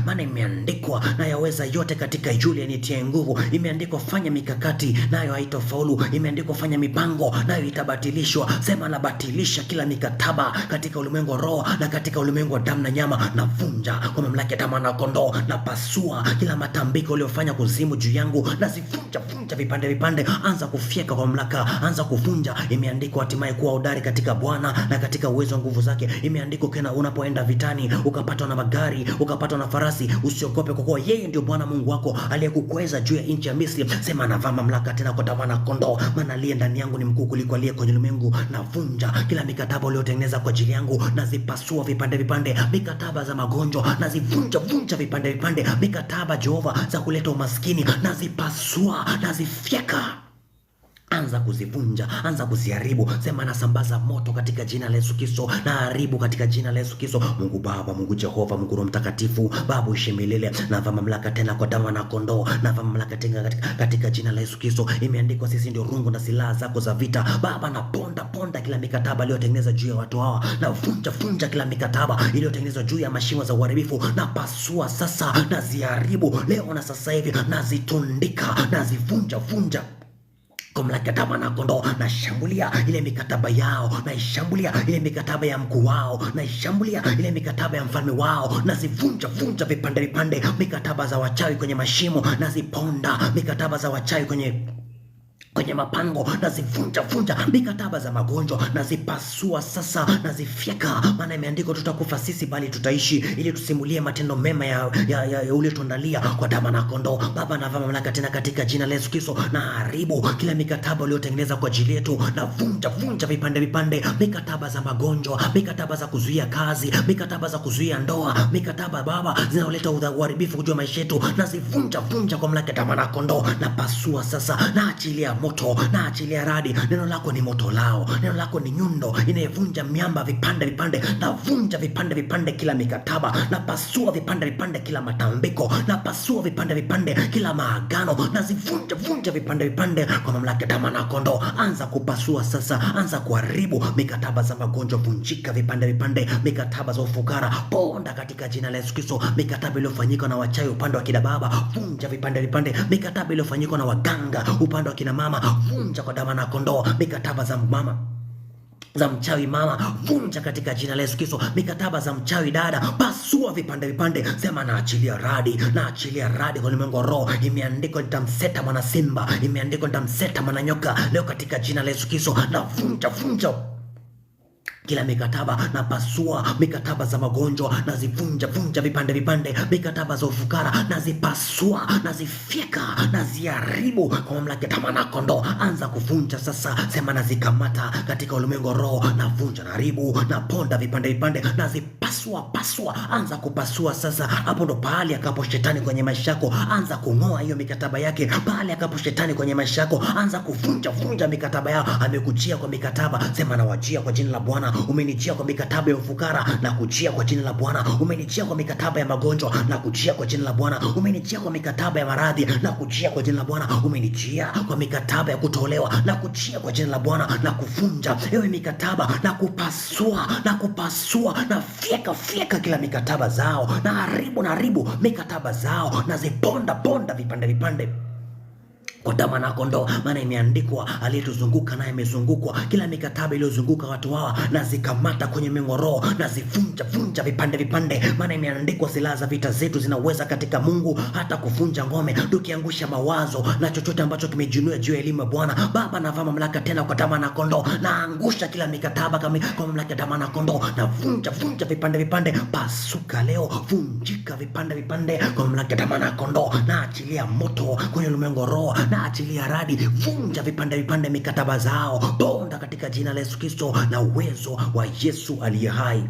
maana imeandikwa nayaweza yote katika yule anitiaye nguvu. Imeandikwa fanya mikakati nayo haitofaulu, imeandikwa fanya mipango nayo itabatilishwa. Sema nabatilisha kila mikataba katika ulimwengu wa roho na katika ulimwengu wa damu na nyama. Navunja kwa mamlaka ya damu na kondoo, na pasua kila matambiko uliyofanya kuzimu juu yangu, nazivunja vipande. Anza kufyeka kwa mamlaka, anza kuvunja. Imeandikwa hatimaye kuwa hodari katika Bwana na katika uwezo wa nguvu zake. Imeandikwa kana unapoenda vitani ukapatwa na magari, ukapatwa na farasi, usiogope, kwa kuwa yeye ndio Bwana Mungu wako aliyekukweza juu ya nchi ya Misri. Sema navaa mamlaka tena kwa damu na kondoo, maana aliye ndani yangu ni mkuu kuliko aliye kwenye ulimwengu. Navunja kila mikataba uliyotengeneza kwa ajili yangu, nazipasua vipande. Mikataba za magonjwa nazivunja vipande. Mikataba Jehova za kuleta umaskini nazipasua, nazifyeka. Anza kuzivunja, anza kuziharibu. Sema nasambaza moto katika jina la Yesu Kristo, na haribu katika jina la Yesu Kristo. Mungu Baba, Mungu Jehova, Mungu Roho Mtakatifu, Baba uishi milele. Navaa mamlaka tena kwa damu na kondoo, navaa mamlaka tena katika jina la Yesu Kristo. Imeandikwa sisi ndio rungu na silaha zako za vita. Baba na ponda kila mikataba iliyotengenezwa juu ya watu hawa, na vunja kila mikataba iliyotengenezwa juu ya mashimo za uharibifu, na pasua sasa, na ziharibu leo na sasa hivi, nazitundika, nazivunja kwa mamlaka ya damu na kondoo. Nashambulia ile mikataba yao, naishambulia ile mikataba ya mkuu wao, naishambulia ile mikataba ya mfalme wao, nazivunja vipande. Mikataba za wachawi kwenye mashimo naziponda, mikataba za wachawi kwenye kwenye mapango, nazivunja mikataba za magonjwa, nazipasua sasa, nazifyeka. Maana imeandikwa tutakufa sisi bali tutaishi, ili tusimulie matendo mema ya ule tuandalia kwa damu na kondoo. Baba, na mamlaka tena katika jina la Yesu Kristo, na haribu kila mikataba uliotengeneza kwa ajili yetu, na vunja vipande mikataba za magonjwa, mikataba za kuzuia kazi, mikataba za kuzuia ndoa, mikataba Baba zinaoleta uharibifu kujua maisha yetu, nazivunja kwa mamlaka damu na kondoo. Na pasua sasa, na achilia moto, na achilia radi. Neno lako ni moto lao, neno lako ni nyundo inayevunja miamba vipande, na vunja vipande kila mikataba, na pasua vipande kila matambiko, na pasua vipande kila maagano, na zivunja vipande kwa mamlaka damu na kondoo. Anza kupasua sasa, anza kuharibu mikataba za magonjwa, vunjika vipande mikataba za ufukara, ponda katika jina la Yesu Kristo. Mikataba iliyofanyika na wachawi upande wa kina baba, vunja vipande mikataba iliyofanyika na waganga upande wa kina mama, vunja kwa damu na kondoo. Mikataba za mama za mchawi mama, vunja katika jina la Yesu Kristo. Mikataba za mchawi dada, pasua vipande. Sema na achilia radi kwa ulimwengu wa roho. Imeandikwa nitamseta mwana simba, imeandikwa nitamseta mwana nyoka. Leo katika jina la Yesu Kristo, na vunja kila mikataba, na pasua mikataba za magonjwa, na zivunja vipande mikataba za ufukara, na zipasua, na zifyeka, na ziharibu kwa mamlaka damu na kondoo. Anza kuvunja sasa, sema na zikamata katika ulimwengu roho, na vunja, na haribu, na ponda vipande, na zipasua. Anza kupasua sasa. Hapo ndo pahali akapo shetani kwenye maisha yako, anza kung'oa hiyo mikataba yake. Pahali akapo shetani kwenye maisha yako, anza kuvunja mikataba yao. Amekujia kwa mikataba, sema na wajia kwa jina la Bwana. Umenijia kwa mikataba ya ufukara, na kujia kwa jina la Bwana. Umenijia kwa mikataba ya magonjwa, na kujia kwa jina la Bwana. Umenijia kwa mikataba ya maradhi, na kujia kwa jina la Bwana. Umenijia kwa mikataba ya kutolewa, na kujia kwa jina la Bwana, na kuvunja ewe mikataba, na kupasua, na fyeka kila mikataba zao, na haribu mikataba zao, na ziponda vipande kwa damu na kondoo. Maana imeandikwa aliyetuzunguka naye amezungukwa. Kila mikataba iliyozunguka watu hawa, na zikamata kwenye ming'oro, na zivunja vipande. Maana imeandikwa silaha za vita zetu zinaweza katika Mungu hata kuvunja ngome, tukiangusha mawazo na chochote ambacho kimejinua juu ya elimu ya Bwana. Baba, navaa mamlaka tena kwa damu na kondoo, na angusha kila mikataba kama kwa mamlaka ya damu na kondoo, na vunja vipande. Pasuka leo, vunjika vipande kwa mamlaka ya damu na kondoo, na achilia moto kwenye ulimwengu roho, na achilia radi, vunja vipande mikataba zao, ponda katika jina la Yesu Kristo na uwezo wa Yesu aliye hai.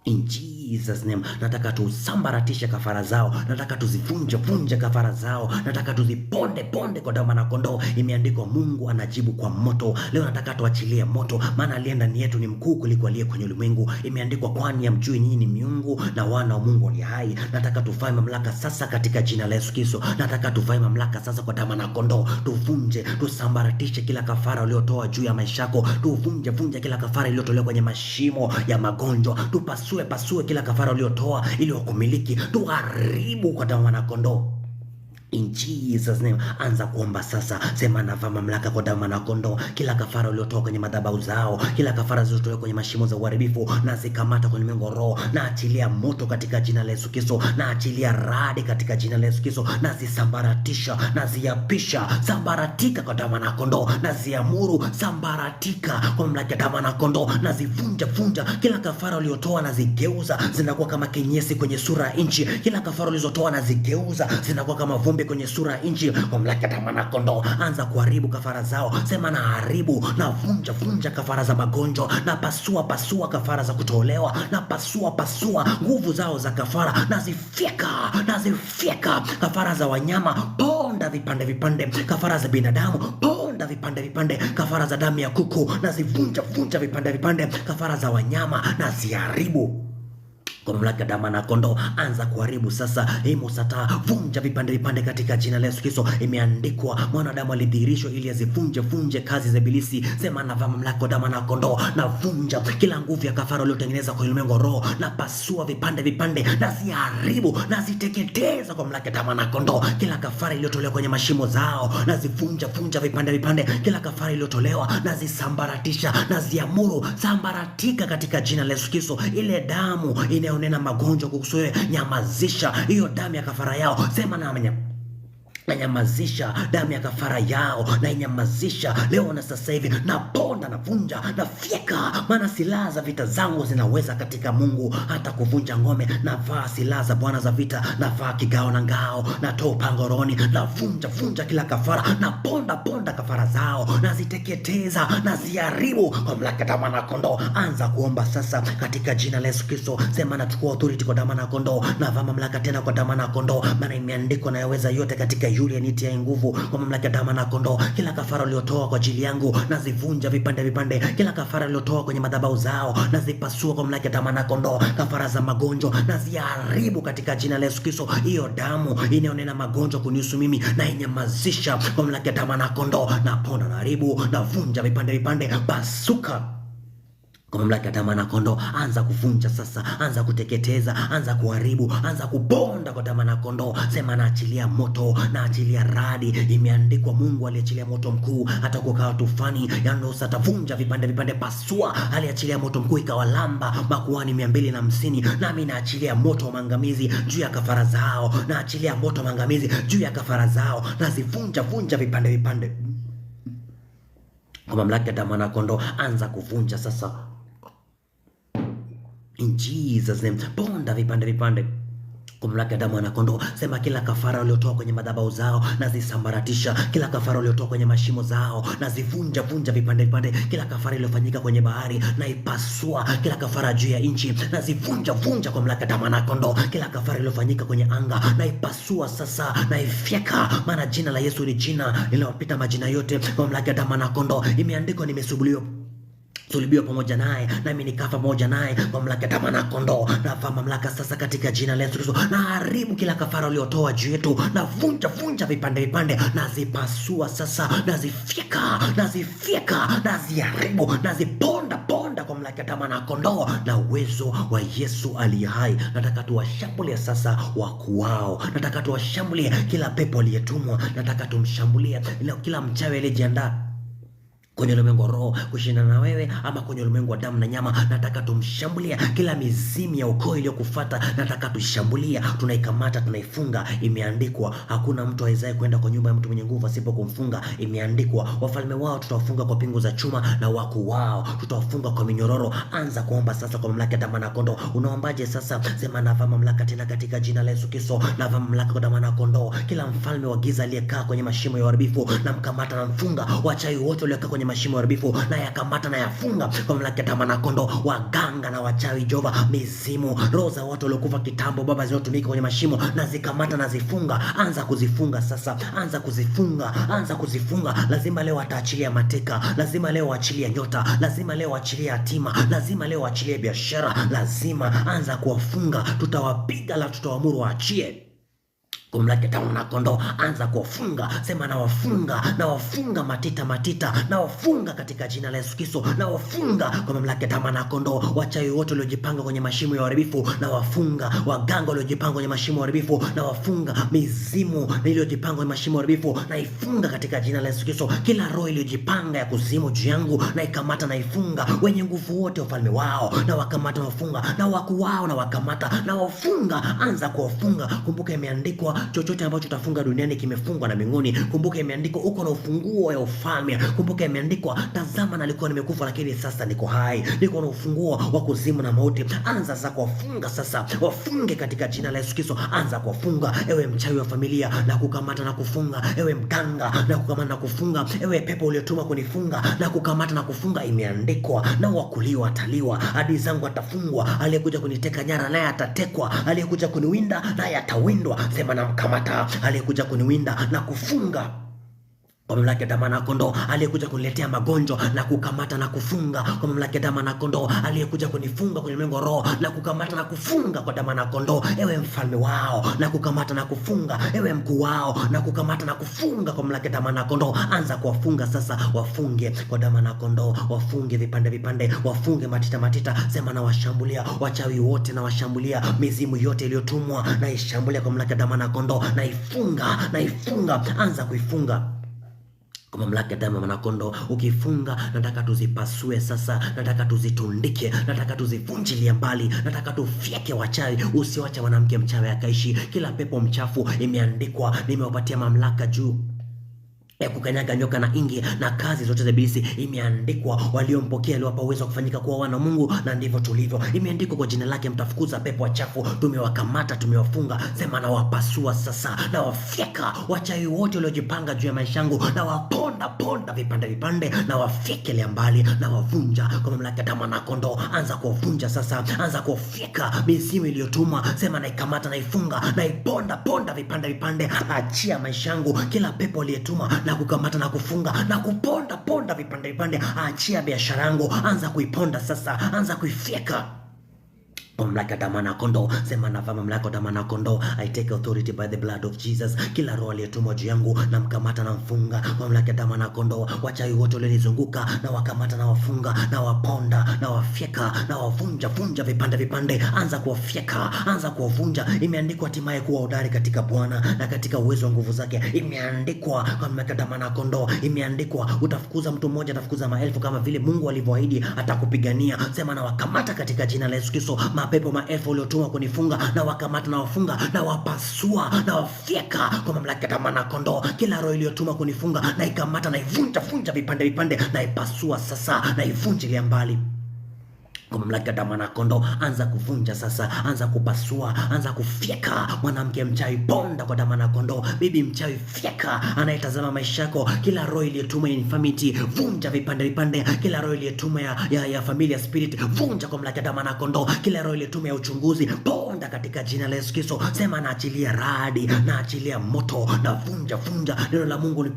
In Jesus name, nataka tusambaratishe kafara zao, nataka tuzivunje kafara zao, nataka tuziponde kwa damu na kondoo. Imeandikwa Mungu anajibu kwa moto. Leo nataka tuachilie moto, maana aliye ndani yetu ni mkuu kuliko aliye kwenye ulimwengu. Imeandikwa kwani hamjui nyinyi ni miungu na wana wa Mungu aliye hai. Nataka tufae mamlaka sasa katika jina la Yesu Kristo. Nataka tufae mamlaka sasa kwa damu na kondoo. Tuvunje, tusambaratishe kila kafara uliotoa juu ya maisha yako. Tuvunje kila kafara iliyotolewa kwenye mashimo ya magonjwa. Tupasue kila kafara uliotoa ili wakumiliki. Tuharibu kwa damu na kondoo. In Jesus name, anza kuomba sasa. Sema navaa mamlaka kwa damu na kondoo. Kila kafara uliotoa kwenye madhabahu zao, kila kafara zilizotolewa kwenye mashimo za uharibifu, na zikamata kwenye mengo roho, na achilia moto katika jina la Yesu Kristo, na achilia radi katika jina la Yesu Kristo, na zisambaratisha, na ziapisha, sambaratika kwa damu na kondoo, na ziamuru sambaratika kwa mamlaka ya damu na kondoo, na zivunja kila kafara uliotoa, na zigeuza zinakuwa kama kinyesi kwenye sura ya nchi. Kila kafara ulizotoa na zigeuza zinakuwa kama vumbi kwenye sura ya nchi kwa mamlaka ya damu na kondoo. Anza kuharibu kafara zao. Sema na haribu, na vunja kafara za magonjwa, na pasua kafara za kutolewa, na pasua nguvu zao za kafara, na zifyeka kafara za wanyama, ponda vipande kafara za binadamu, ponda vipande kafara za damu ya kuku, na zivunja vipande kafara za wanyama, na ziharibu kwa mamlaka damu na kondoo. Anza kuharibu sasa. Sata, vunja vipande katika jina la Yesu Kristo. Imeandikwa mwanadamu alidhihirishwa ili azivunje kazi za ibilisi. Sema navaa mamlaka kwa damu na kondoo, na vunja kila nguvu ya kafara uliotengeneza kwa ulimwengu roho, na pasua vipande, na ziharibu, na ziteketeza kwa mamlaka damu na kondoo. Kila kafara iliyotolewa kwenye mashimo zao, na zivunja vipande. Kila kafara iliyotolewa, na zisambaratisha, na ziamuru sambaratika katika jina la Yesu Kristo. Ile damu inayonena magonjwa kukusudia, nyamazisha hiyo damu ya kafara yao. Sema na Nanyamazisha damu ya kafara yao, nainyamazisha leo na sasa hivi. Naponda, navunja, nafyeka, maana silaha za vita zangu zinaweza katika Mungu hata kuvunja ngome. Navaa silaha za Bwana za vita, navaa kigao na ngao, natoa upangoroni, navunja kila kafara, naponda kafara zao, naziteketeza, naziharibu kwa mamlaka ya damu na kondoo. Anza kuomba sasa katika jina la Yesu Kristo. Sema nachukua authority kwa damu na kondoo, navaa mamlaka tena kwa damu na kondoo, maana imeandikwa na yaweza yote katika yule anitia nguvu. Kwa mamlaka ya damu na kondoo, kila kafara uliotoa kwa ajili yangu nazivunja vipande. Kila kafara uliotoa kwenye madhabahu zao nazipasua kwa mamlaka ya damu na kondoo. Kafara za magonjwa naziharibu katika jina la Yesu Kristo. Hiyo damu inaonena magonjwa kunihusu mimi na inyamazisha kwa mamlaka ya damu na kondoo. Napona, naharibu, navunja vipande, pasuka kwa mamlaka ya damu na kondoo. Anza kuvunja sasa, anza kuteketeza, anza kuharibu, anza kuponda kwa damu na kondoo. Sema naachilia moto, naachilia radi. Imeandikwa Mungu aliachilia moto mkuu hata kukawa tufani, yani atavunja vipande. Pasua, aliachilia moto mkuu ikawalamba makuhani 250. Nami naachilia moto wa maangamizi juu ya kafara zao, naachilia moto wa maangamizi juu ya kafara zao, nazivunja vipande kwa mamlaka ya damu na kondoo. Anza kuvunja sasa in Jesus name. Ponda vipande kwa mamlaka ya damu na kondoo. Sema kila kafara waliotoa kwenye madhabahu zao nazisambaratisha. Kila kafara waliotoa kwenye mashimo zao nazivunja vipande. Kila kafara iliyofanyika kwenye bahari naipasua. Kila kafara juu ya nchi nazivunja kwa mamlaka ya damu na kondoo. Kila kafara iliyofanyika kwenye anga naipasua sasa, naifyeka, maana jina la Yesu ni jina linalopita majina yote. Kwa mamlaka ya damu na kondoo imeandikwa, nimesulubiwa pamoja naye, nami nikafa pamoja naye. Kwa mamlaka ya damu na kondoo navaa mamlaka sasa katika jina la Yesu Kristo. Naharibu kila kafara uliotoa juu yetu, navunja vipande, nazipasua sasa, nazifyeka, naziharibu, naziponda kwa mamlaka ya damu na kondoo na uwezo wa Yesu aliye hai. Nataka tuwashambulie sasa wakuu wao, nataka tuwashambulie kila pepo aliyetumwa, nataka tumshambulie kila mchawi aliyejiandaa kwenye ulimwengu wa roho kushindana na wewe ama kwenye ulimwengu wa damu na nyama. Nataka tumshambulia kila mizimu ya ukoo iliyokufuata, nataka tushambulia, tunaikamata, tunaifunga. Imeandikwa hakuna mtu awezaye kwenda kwa nyumba ya mtu mwenye nguvu asipo kumfunga. Imeandikwa wafalme wao tutawafunga kwa pingu za chuma na wakuu wao tutawafunga kwa minyororo. Anza kuomba sasa kwa mamlaka ya damu na kondoo. Unaombaje sasa? Sema navaa mamlaka tena katika jina la Yesu Kristo, navaa mamlaka kwa damu na kondoo. Kila mfalme wa giza aliyekaa kwenye mashimo ya uharibifu na mkamata na mfunga. Wachawi wote waliokaa kwenye mashimo ya uharibifu na yakamata na yafunga kwa mamlaka ya damu na kondoo. Waganga na wachawi, Jehova, mizimu, roho za watu waliokufa kitambo Baba zinazotumika kwenye mashimo na zikamata na zifunga. Anza kuzifunga sasa, anza kuzifunga. Lazima leo ataachilia mateka, lazima leo aachilie nyota, lazima leo aachilie hatima, lazima leo aachilie biashara, lazima anza kuwafunga. Tutawapiga la tutawaamuru waachie kwa mamlaka ya damu na kondoo. Anza kuwafunga. Sema nawafunga matita, nawafunga katika jina la Yesu Kristo, nawafunga kwa mamlaka ya damu na kondoo. Wachawi wote waliojipanga kwenye mashimo ya uharibifu nawafunga. Waganga waliojipanga kwenye mashimo ya uharibifu nawafunga. Mizimu iliyojipanga kwenye mashimo ya uharibifu naifunga katika jina la Yesu Kristo. Kila roho iliyojipanga ya kuzimu juu yangu naikamata, naifunga. Wenye nguvu wote ufalme wao na wakamata, wafunga, na wakuu wao na wakamata na wafunga. Anza kuwafunga. Kumbuka imeandikwa chochote ambacho utafunga duniani kimefungwa na mbinguni. Kumbuka imeandikwa uko na ufunguo wa ufalme. Kumbuka imeandikwa tazama, nalikuwa nimekufa lakini sasa niko hai, niko na ufunguo wa kuzimu na mauti. Anza sasa kuwafunga sasa, wafunge katika jina la Yesu Kristo. Anza kuwafunga. Ewe mchawi wa familia na kukamata na kufunga. Ewe mganga na kukamata na kufunga. Ewe pepo uliyotuma kunifunga na kukamata na kufunga. Imeandikwa na wakuliwa ataliwa, adui zangu atafungwa, aliyekuja kuniteka nyara naye atatekwa, aliyekuja kuniwinda naye atawindwa. Sema namkamata aliyekuja kuniwinda na kufunga kwa mamlaka ya damu na kondoo. Aliyekuja kuniletea magonjwa na kukamata na kufunga kwa mamlaka ya damu na kondoo. Aliyekuja kunifunga kwenye mlengo roho na kukamata na kufunga kwa damu na kondoo. Ewe mfalme wao na kukamata na kufunga. Ewe mkuu wao na kukamata na kufunga kwa mamlaka ya damu na kondoo. Anza kuwafunga sasa, wafunge kwa damu na kondoo, wafunge vipande, wafunge matita. Sema na washambulia wachawi wote, na washambulia mizimu yote iliyotumwa, na ishambulia kwa mamlaka ya damu na kondoo, na ifunga. Anza kuifunga Kwa mamlaka ya damu ya mwanakondoo, ukifunga, nataka tuzipasue sasa, nataka tuzitundike, nataka tuzivunjilie mbali, nataka tufyeke wachawi. Usiwache mwanamke mchawi akaishi. Kila pepo mchafu imeandikwa, nimewapatia mamlaka juu ya kukanyaga nyoka na ingi na kazi zote za ibilisi. Imeandikwa, waliompokea aliwapa uwezo wa kufanyika kuwa wana Mungu, na ndivyo tulivyo. Imeandikwa, kwa jina lake mtafukuza pepo wachafu. Tumewakamata, tumewafunga. Sema, na wapasua sasa, na wafyeka wachawi wote waliojipanga juu ya maisha yangu, na waponda vipande vipande, na wafyekelea mbali, na wavunja kwa mamlaka ya mwanakondoo. Anza kuwavunja sasa, anza kuwafyeka mizimu iliyotumwa. Sema, naikamata, naifunga, naiponda vipande vipande. Achia maisha yangu kila pepo aliyetuma na kukamata na kufunga na kuponda vipande vipande. Achia biashara yangu, anza kuiponda sasa, anza kuifyeka. Mamlaka ya damu na kondoo. Sema, navaa mamlaka ya damu na kondoo. I take authority by the blood of Jesus. Kila roho aliyetumwa juu yangu na mkamata na mfunga. Mamlaka ya damu na kondoo. Wachawi wote walionizunguka na wakamata na wafunga na waponda na wafyeka na wavunja vipande vipande. Anza kuwafyeka, anza kuwavunja. Imeandikwa, hatimaye kuwa hodari katika Bwana na katika uwezo wa nguvu zake. Imeandikwa kwa mamlaka ya damu na kondoo. Imeandikwa, utafukuza mtu mmoja, atafukuza maelfu, kama vile Mungu alivyoahidi atakupigania. Sema, na wakamata katika jina la Yesu Kristo. Mapepo maelfu waliotumwa kunifunga na wakamata na wafunga na wapasua na wafyeka kwa mamlaka ya damu na kondoo. Kila roho iliyotumwa kunifunga na ikamata na ivunja vipande vipande, na ipasua sasa, na ivunjilia mbali kwa mamlaka ya damu na kondoo. Anza kuvunja sasa, anza kupasua, anza kufyeka. Mwanamke mchawi, ponda kwa damu na kondoo. Bibi mchawi, fyeka. Anayetazama maisha yako, kila roho iliyotuma ya infirmity, vunja vipande vipande. Kila roho iliyotuma ya familia spirit, vunja kwa mamlaka ya damu na kondoo. Kila roho iliyotuma ya uchunguzi, ponda katika jina la Yesu Kristo. Sema, naachilia radi, naachilia moto, na vunja. Neno la Mungu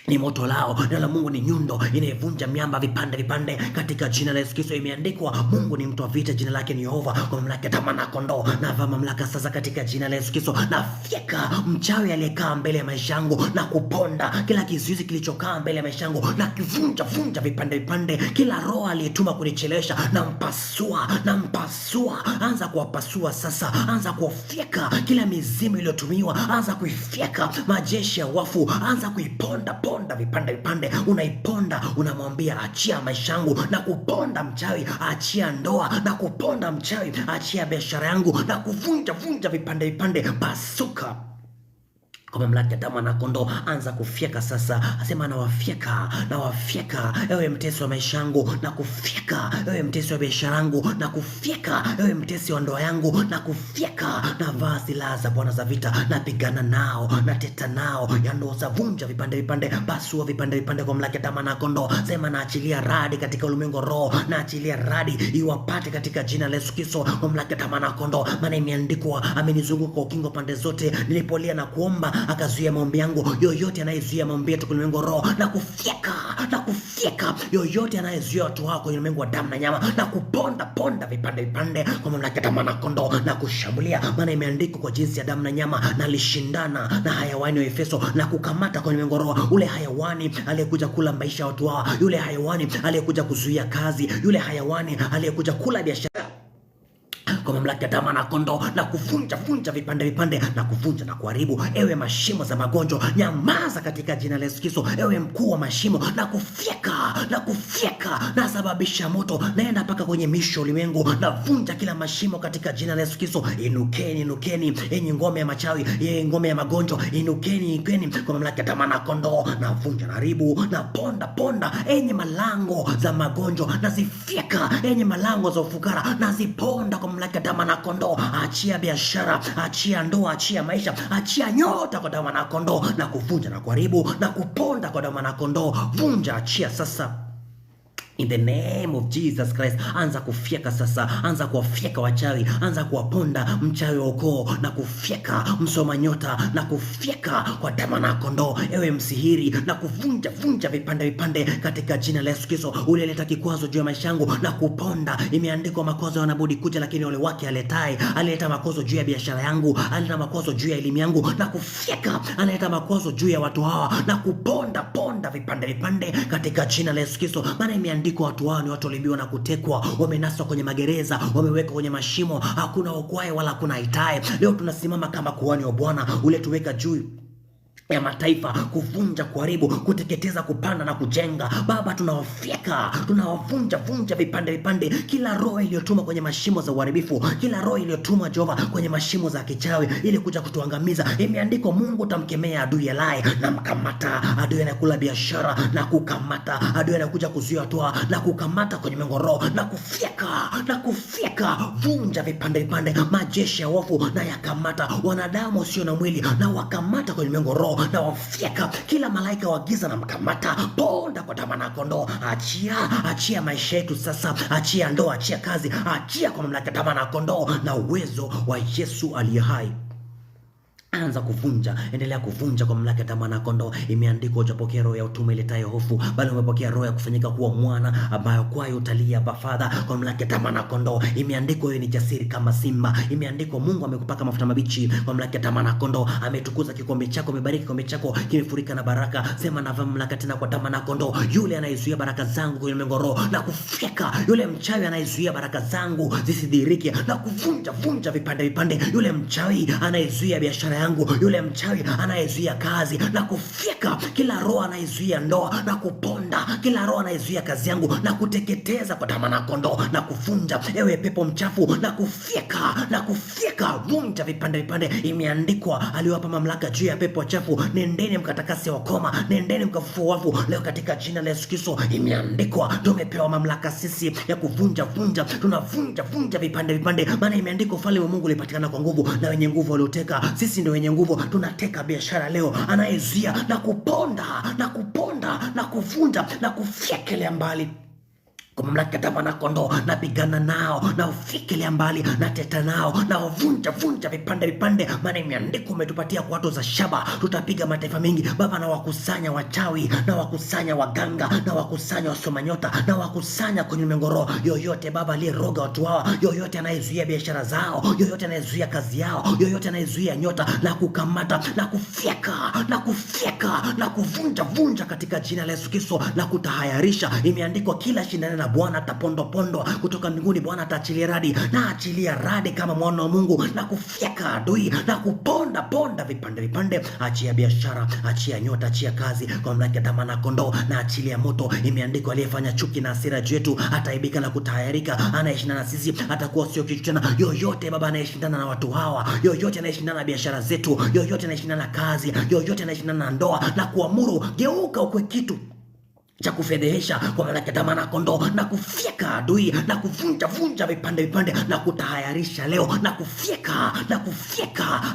ni moto lao, neno la Mungu ni nyundo inayevunja miamba vipande vipande katika jina la Yesu Kristo. Imeandikwa, Mungu ni mtu wa vita, jina lake ni Yehova. Kwa mamlaka ya damu na kondoo, navaa mamlaka sasa katika jina la Yesu Kristo. Na fyeka mchawi aliyekaa mbele ya maisha yangu na kuponda kila kizuizi kilichokaa mbele ya maisha yangu, na kivunja vipande vipande. Kila roho aliyetuma kunichelewesha, na mpasua. Anza kuwapasua sasa, anza kuwafyeka. Kila mizimu iliyotumiwa, anza kuifyeka. Majeshi ya wafu, anza kuiponda vipande vipande. Unaiponda, unamwambia, achia maisha yangu, na kuponda mchawi, achia ndoa, na kuponda mchawi, achia biashara yangu, na kuvunja vipande vipande. Pasuka kwa mamlaka ya damu na kondoo. Anza kufyeka sasa. Asema, na wafyeka ewe mtesi wa maisha yangu, na kufyeka ewe mtesi wa biashara yangu, na kufyeka ewe mtesi wa ndoa yangu, na kufyeka. Na vaa silaha za Bwana za vita, na pigana nao, na teta nao, ya ndoa za vunja vipande vipande, pasua vipande vipande kwa mamlaka ya damu na kondoo. Sema, naachilia radi katika ulimwengu roho, naachilia radi iwapate katika jina la Yesu Kristo, kwa mamlaka ya damu na kondoo. Maana imeandikwa, amenizunguka kwa ukingo pande zote, nilipolia na kuomba akazuia maombi yangu. Yoyote anayezuia maombi yetu kwenye ulimwengu roho, na kufyeka yoyote anayezuia watu wako kwenye ulimwengu wa damu na nyama, na kuponda vipande vipande kwa mamlaka ya damu na kondoo, na kushambulia. Maana imeandikwa, kwa jinsi ya damu na nyama nalishindana na hayawani wa Efeso, na kukamata kwenye ulimwengu roho ule hayawani aliyekuja kula maisha ya watu wao, yule hayawani aliyekuja kuzuia kazi, yule hayawani aliyekuja kula biashara, kwa mamlaka ya damu na kondoo, na kuvunja vipande vipande, na kuvunja na kuharibu. Ewe mashimo za magonjwa, nyamaza katika jina la Yesu Kristo. Ewe mkuu wa mashimo, na kufyeka, na sababisha moto, naenda mpaka kwenye misho ulimwengu, na vunja kila mashimo katika jina la Yesu Kristo. Inukeni enyi ngome ya machawi, ngome ya magonjwa, inukeni kwa mamlaka ya damu na kondoo, na vunja na haribu, na ponda enyi malango za magonjwa, na zifyeka enyi malango za ufukara, na ziponda kwa mamlaka ya damu na kondoo. Achia biashara, achia ndoa, achia maisha, achia nyota kwa damu na kondoo, na kuvunja na kuharibu, na kuponda kwa damu na kondoo. Vunja, achia sasa. In the name of Jesus Christ, anza kufyeka sasa, anza kuwafyeka wachawi, anza kuwaponda mchawi wa ukoo, na kufyeka msoma nyota, na kufyeka kwa damu na kondoo. Ewe msihiri, na kuvunja vipande katika jina la Yesu Kristo. Ulileta kikwazo juu ya maisha yangu, na kuponda. Imeandikwa, makwazo yanabudi kuja, lakini ole wake aletaye. Alileta makwazo juu ya biashara yangu, alileta makwazo juu ya elimu yangu, na kufyeka. Analeta makwazo juu ya watu hawa, na kuponda vipande katika jina la Yesu Kristo. Maana imeandikwa, watu hao ni watu walibiwa na kutekwa, wamenaswa kwenye magereza, wamewekwa kwenye mashimo, hakuna okwae wala hakuna aitaye. Leo tunasimama kama kuhani wa Bwana, uletuweka juu ya mataifa, kuvunja, kuharibu, kuteketeza, kupanda na kujenga. Baba, tunawavunja vipande vipande kila roho iliyotuma kwenye mashimo za uharibifu, kila roho iliyotuma Jehova kwenye mashimo za kichawi ili kuja kutuangamiza. Imeandikwa, Mungu tamkemea adui alaye na mkamata, adui anayekula biashara na kukamata, adui anakuja kuzuia hatua na kukamata kwenye mengoro na kufyeka. Vunja vipande vipande majeshi ya wafu na yakamata, wanadamu usio na mwili na wakamata kwenye mengoro na wafyeka. Kila malaika wa giza na mkamata, ponda kwa damu na kondoo. Achia maisha yetu sasa, achia ndoa, achia kazi, achia kwa mamlaka damu na kondoo na uwezo wa Yesu aliye hai. Anza kuvunja, endelea kuvunja kwa mamlaka ya mwana kondoo. Imeandikwa, hujapokea roho ya utumwa iletayo hofu, bali umepokea roho ya kufanyika kuwa mwana, ambayo kwayo utalia Baba Father, kwa mamlaka ya mwana kondoo. Imeandikwa, wewe ni jasiri kama simba. Imeandikwa, Mungu amekupaka mafuta mabichi kwa mamlaka ya mwana kondoo. Ametukuza kikombe chako, amebariki kikombe chako, kimefurika na baraka. Sema na mamlaka tena kwa damu na kondoo. Yule anayezuia baraka zangu kwenye mengoro na kufyeka, yule mchawi anayezuia baraka zangu zisidiriki na kuvunja vipande vipande, yule mchawi anayezuia biashara yangu, yule mchawi anayezuia kazi na kufyeka, kila roho anayezuia ndoa na kuponda, kila roho anayezuia kazi yangu na kuteketeza kwa damu na kondoo na kuvunja, ewe pepo mchafu na kufyeka, vunja vipande vipande. Imeandikwa, aliwapa mamlaka juu ya pepo wachafu, nendeni mkatakase wakoma, nendeni mkafufue wafu leo katika jina la Yesu Kristo. Imeandikwa, tumepewa mamlaka sisi ya kuvunja, tunavunja vipande vipande, maana imeandikwa, ufalme wa Mungu ulipatikana kwa nguvu na wenye nguvu walioteka. Sisi ndio wenye nguvu, tunateka biashara leo. Anayezuia na kuponda na kuvunja na kufyekelea mbali kwa mamlaka damu na kondoo, napigana nao na ufikilia mbali, na teta nao na vunja vipande vipande, maana imeandikwa, umetupatia kwa watu za shaba, tutapiga mataifa mengi Baba, na wakusanya wachawi, na wakusanya waganga, na wakusanya wasoma nyota, na wakusanya kwenye mengoro yoyote Baba aliyeroga watu hawa, yoyote anayezuia biashara zao, yoyote anayezuia kazi yao, yoyote anayezuia nyota, na kukamata na kufyeka na kuvunja katika jina la Yesu Kristo na kutahayarisha. Imeandikwa, kila shindano Bwana atapondwa kutoka mbinguni. Bwana ataachilia radi, na achilia radi kama mwana wa Mungu na kufyeka adui na kuponda vipande vipande. Achia biashara, achia nyota, achia kazi kwa mamlaka ya damu na kondoo, na achilia moto. Imeandikwa, aliyefanya chuki na hasira juu yetu ataibika na kutahayarika. Anayeshindana na sisi atakuwa sio kitu tena. Yoyote Baba anayeshindana na watu hawa, yoyote anayeshindana na biashara zetu, yoyote anayeshindana na kazi, yoyote anayeshindana na ndoa, na kuamuru geuka ukwe kitu cha kufedhehesha kwa mamlaka ya damu na kondoo, na kufyeka adui na kuvunja vipande vipande na kutahayarisha leo na kufyeka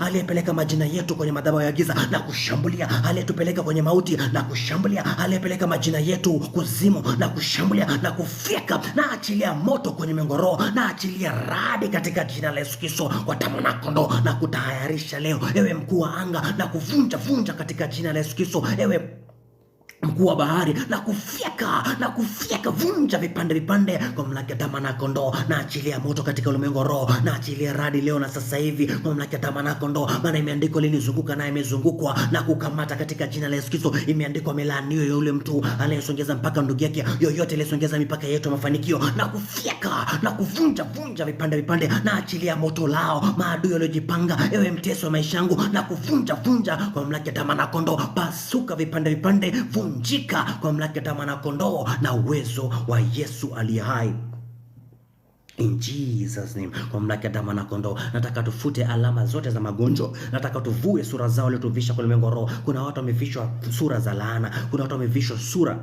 aliyepeleka majina yetu kwenye madhabahu ya giza, na kushambulia aliyetupeleka kwenye mauti, na kushambulia aliyepeleka majina yetu kuzimu, na kushambulia na kufyeka, na achilia moto kwenye mengoro, na achilia radi katika jina la Yesu Kristo kwa damu na kondoo, na kutahayarisha leo, ewe mkuu wa anga, na kuvunja katika jina la Yesu Kristo, ewe mkuu wa bahari, na kufyeka, vunja vipande vipande kwa mamlaka ya damu na kondoo, na achilia moto katika ulimwengu wa roho, na achilia radi leo na sasa hivi kwa mamlaka ya damu na kondoo, maana imeandikwa, linizunguka na imezungukwa na kukamata katika jina la Yesu Kristo. Imeandikwa, amelaaniwa yule mtu anayesongeza mpaka ndugu yake, yoyote aliyesongeza mipaka yetu ya mafanikio, na kufyeka na kuvunja vipande vipande, na achilia moto lao maadui waliojipanga, ewe mteso wa maisha yangu, na kuvunja kwa mamlaka ya damu na kondoo, pasuka vipande vipande, vunjika kwa mamlaka ya damu na kondoo na uwezo wa Yesu aliye hai. In Jesus name, kwa mamlaka ya damu na kondoo, nataka tufute alama zote za magonjwa, nataka tuvue sura zao waliotuvisha kwenye ulimwengu wa roho. Kuna watu wamevishwa sura za laana, kuna watu wamevishwa sura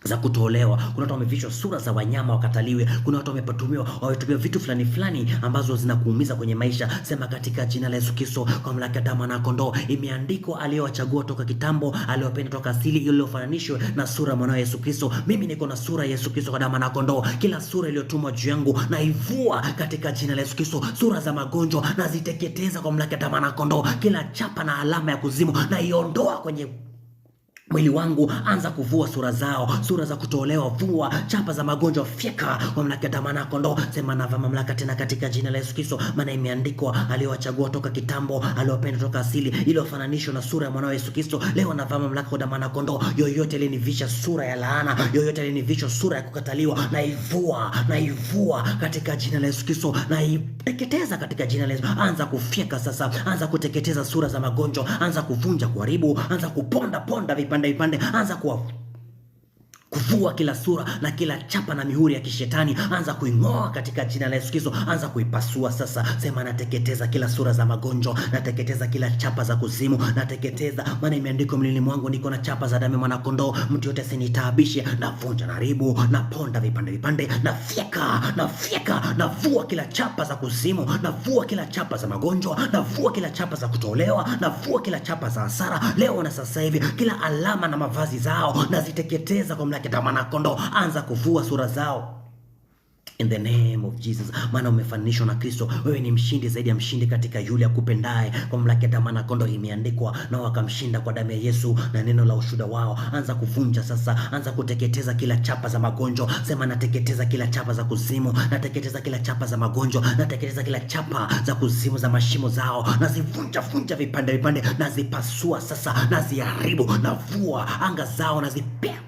za kutolewa, kuna watu wamevishwa sura za wanyama wakataliwe, kuna watu wametumia vitu fulani ambazo zinakuumiza kwenye maisha. Sema katika jina la Yesu Kristo, kwa mamlaka ya damu na kondoo. Imeandikwa, aliyowachagua toka kitambo, aliyowapenda toka asili, ili ufananishwe na sura mwanawe Yesu Kristo. Mimi niko na sura ya Yesu Kristo kwa damu na kondoo. Kila sura iliyotumwa juu yangu na ivua katika jina la Yesu Kristo. Sura za magonjwa na ziteketeza kwa mamlaka ya damu na kondoo. Kila chapa na alama ya kuzimu na iondoa kwenye mwili wangu, anza kuvua sura zao, sura za kutolewa, vua chapa za magonjwa, fyeka kwa mamlaka ya damu ya kondoo. Sema navaa mamlaka tena katika jina la Yesu Kristo, maana imeandikwa, aliyowachagua toka kitambo, aliwapenda toka asili, ili wafananishwe na sura ya mwanao Yesu Kristo. Leo navaa mamlaka kwa damu ya kondoo. Yoyote aliyenivisha sura ya laana, yoyote aliyenivisha sura ya kukataliwa, naivua katika jina la Yesu Kristo, naiteketeza katika jina la Yesu. Anza kufyeka sasa, anza kuteketeza sura za magonjwa, anza kuvunja, kuharibu, anza kuponda vipande, anza kuvua kila sura na kila chapa na mihuri ya kishetani, anza kuing'oa katika jina la Yesu Kristo, anza kuipasua sasa. Sema nateketeza kila sura za magonjwa, nateketeza kila chapa za kuzimu, nateketeza, maana imeandikwa mwilini mwangu niko na chapa za damu ya mwana kondoo, mtu yote asinitaabishe. Navunja, naharibu, naponda vipande, nafyeka, navua kila chapa za kuzimu, navua kila chapa za magonjwa, navua kila chapa za kutolewa, navua kila chapa za hasara. Leo na sasa hivi kila alama na mavazi zao naziteketeza kwa mamlaka ya damu ya kondoo. Anza kuvua sura zao in the name of Jesus, maana umefananishwa na Kristo. Wewe ni mshindi zaidi ya mshindi katika yule akupendaye. Kwa mamlaka ya damu ya kondoo imeandikwa, na wakamshinda kwa damu ya Yesu na neno la ushuhuda wao. Anza kuvunja sasa, anza kuteketeza kila chapa za magonjwa. Sema nateketeza kila chapa za kuzimu, nateketeza kila chapa za magonjwa, nateketeza kila chapa za kuzimu za mashimo zao, nazivunja vipande, nazipasua sasa, naziharibu, navua anga zao, nazipea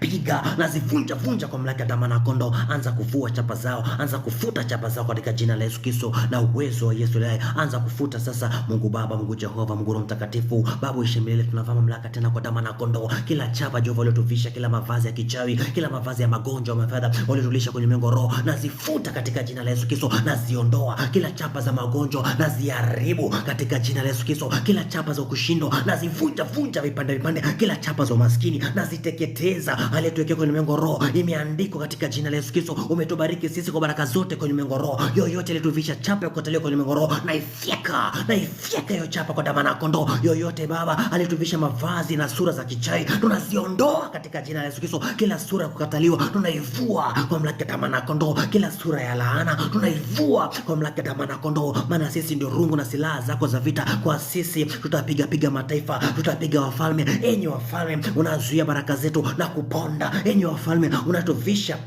piga, nazivunja kwa mamlaka ya damu ya kondoo. Anza kuvua chapa zao, anza kufuta chapa zao katika jina la Yesu Kristo na uwezo wa Yesu leo. Anza kufuta sasa. Mungu Baba, Mungu Jehova, Mungu Roho Mtakatifu, Baba uishi milele, tunavaa mamlaka tena kwa damu ya kondoo. Kila chapa Jehova waliotuvisha, kila mavazi ya kichawi, kila mavazi ya magonjwa, mafadha waliotulisha kwenye mengo roho, nazifuta katika jina la Yesu Kristo, naziondoa kila chapa za magonjwa, naziharibu katika jina la Yesu Kristo. Kila chapa za kushindwa nazivunja vipande, kila chapa za umaskini naziteketeza. Aliyetuwekea kwenye mengo roho, imeandikwa katika jina la Yesu Kristo, umetubariki sisi kwa baraka zote kwenye mengo roho. Yoyote aliyetuvisha chapa ya kukataliwa kwenye mengo roho, naifyeka hiyo chapa kwa damu ya kondoo. Yoyote Baba aliyetuvisha mavazi na sura za kichai, tunaziondoa katika jina la Yesu Kristo. Kila sura ya kukataliwa tunaivua kwa mamlaka ya damu ya kondoo. Kila sura ya laana tunaivua kwa mamlaka ya damu ya kondoo, maana sisi ndio rungu na silaha zako za vita. Kwa sisi tutapiga mataifa, tutapiga wafalme. Enyi wafalme, unazuia baraka zetu na kuponda. Enyi wafalme, unatuvisha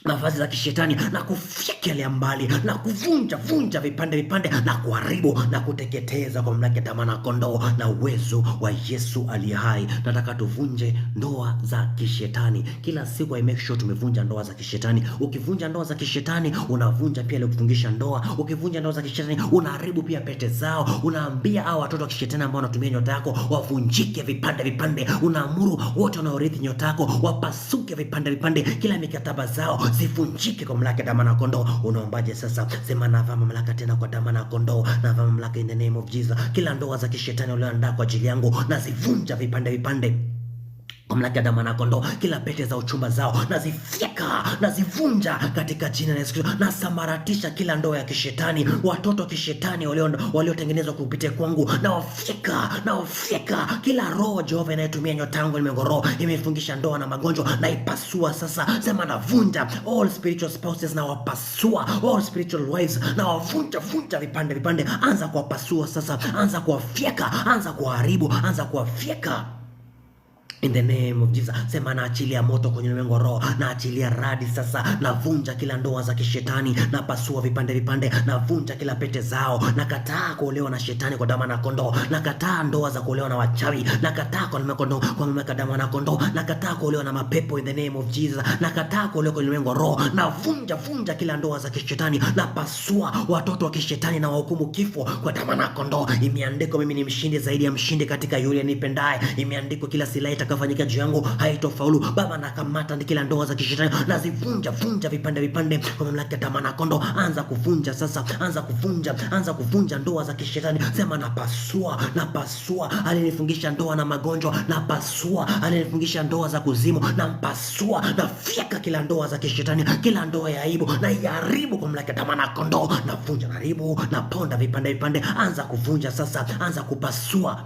mavazi za kishetani na kufyekelea mbali na kuvunja vipande na kuharibu na kuteketeza kwa mamlaka ya damu ya kondoo na uwezo wa Yesu aliye hai. Nataka tuvunje ndoa za kishetani kila siku. I make sure tumevunja ndoa za kishetani. Ukivunja ndoa za kishetani unavunja pia ile kufungisha ndoa. Ukivunja ndoa za kishetani unaharibu pia pete zao. Unaambia hao watoto wa kishetani ambao wanatumia nyota yako wavunjike vipande. Unaamuru wote wanaorithi nyota yako wapasuke vipande. Kila mikataba zao zivunjike kwa mamlaka ya damu ya kondoo. Unaombaje sasa? Sema navaa mamlaka tena kwa damu ya kondoo, navaa mamlaka in the name of Jesus. Kila ndoa za kishetani walioandaa kwa ajili yangu nazivunja vipande kwa mamlaka ya damu ya kondoo. Kila pete za uchumba zao nazifyeka, nazivunja katika jina la Yesu Kristo. Nasambaratisha kila ndoa ya kishetani, watoto wa kishetani waliotengenezwa kupitia kwangu, nawafyeka kila roho Jehova inayotumia nyota yangu limengo roho imefungisha ndoa na magonjwa, naipasua sasa. Sema navunja all spiritual spouses, na wapasua all spiritual wives, na wavunja vipande. Anza kuwapasua sasa, anza kuwafyeka, anza kuharibu, anza kuwafyeka in the name of Jesus. Sema naachilia moto kwenye ulimwengu wa roho, naachilia radi sasa. Navunja kila ndoa za kishetani, napasua vipande, navunja kila pete zao. Nakataa kuolewa na shetani kwa damu ya kondoo. Nakataa ndoa za kuolewa na wachawi. Nakataa kwa mamlaka ya damu ya kondoo. Nakataa kuolewa na mapepo in the name of Jesus. Nakataa kuolewa kwenye ulimwengu wa roho. Navunja kila ndoa za kishetani. Napasua watoto wa kishetani na wahukumu kifo kwa damu ya kondoo. Imeandikwa mimi ni mshindi zaidi ya mshindi katika yule anipendaye. Imeandikwa kila silaha fanyika juu yangu haitofaulu. Baba nakamata kila ndoa za kishetani, nazivunja vipande kwa mamlaka ya damu ya kondoo. Anza kuvunja sasa, anza kuvunja ndoa za kishetani. Sema napasua alinifungisha ndoa na magonjwa, napasua alinifungisha ndoa za kuzimu, nampasua, nafyeka kila ndoa za kishetani, kila ndoa ya aibu na iharibu kwa mamlaka ya damu ya kondoo. Navunja, naharibu, naponda vipande. Anza kuvunja sasa, anza kupasua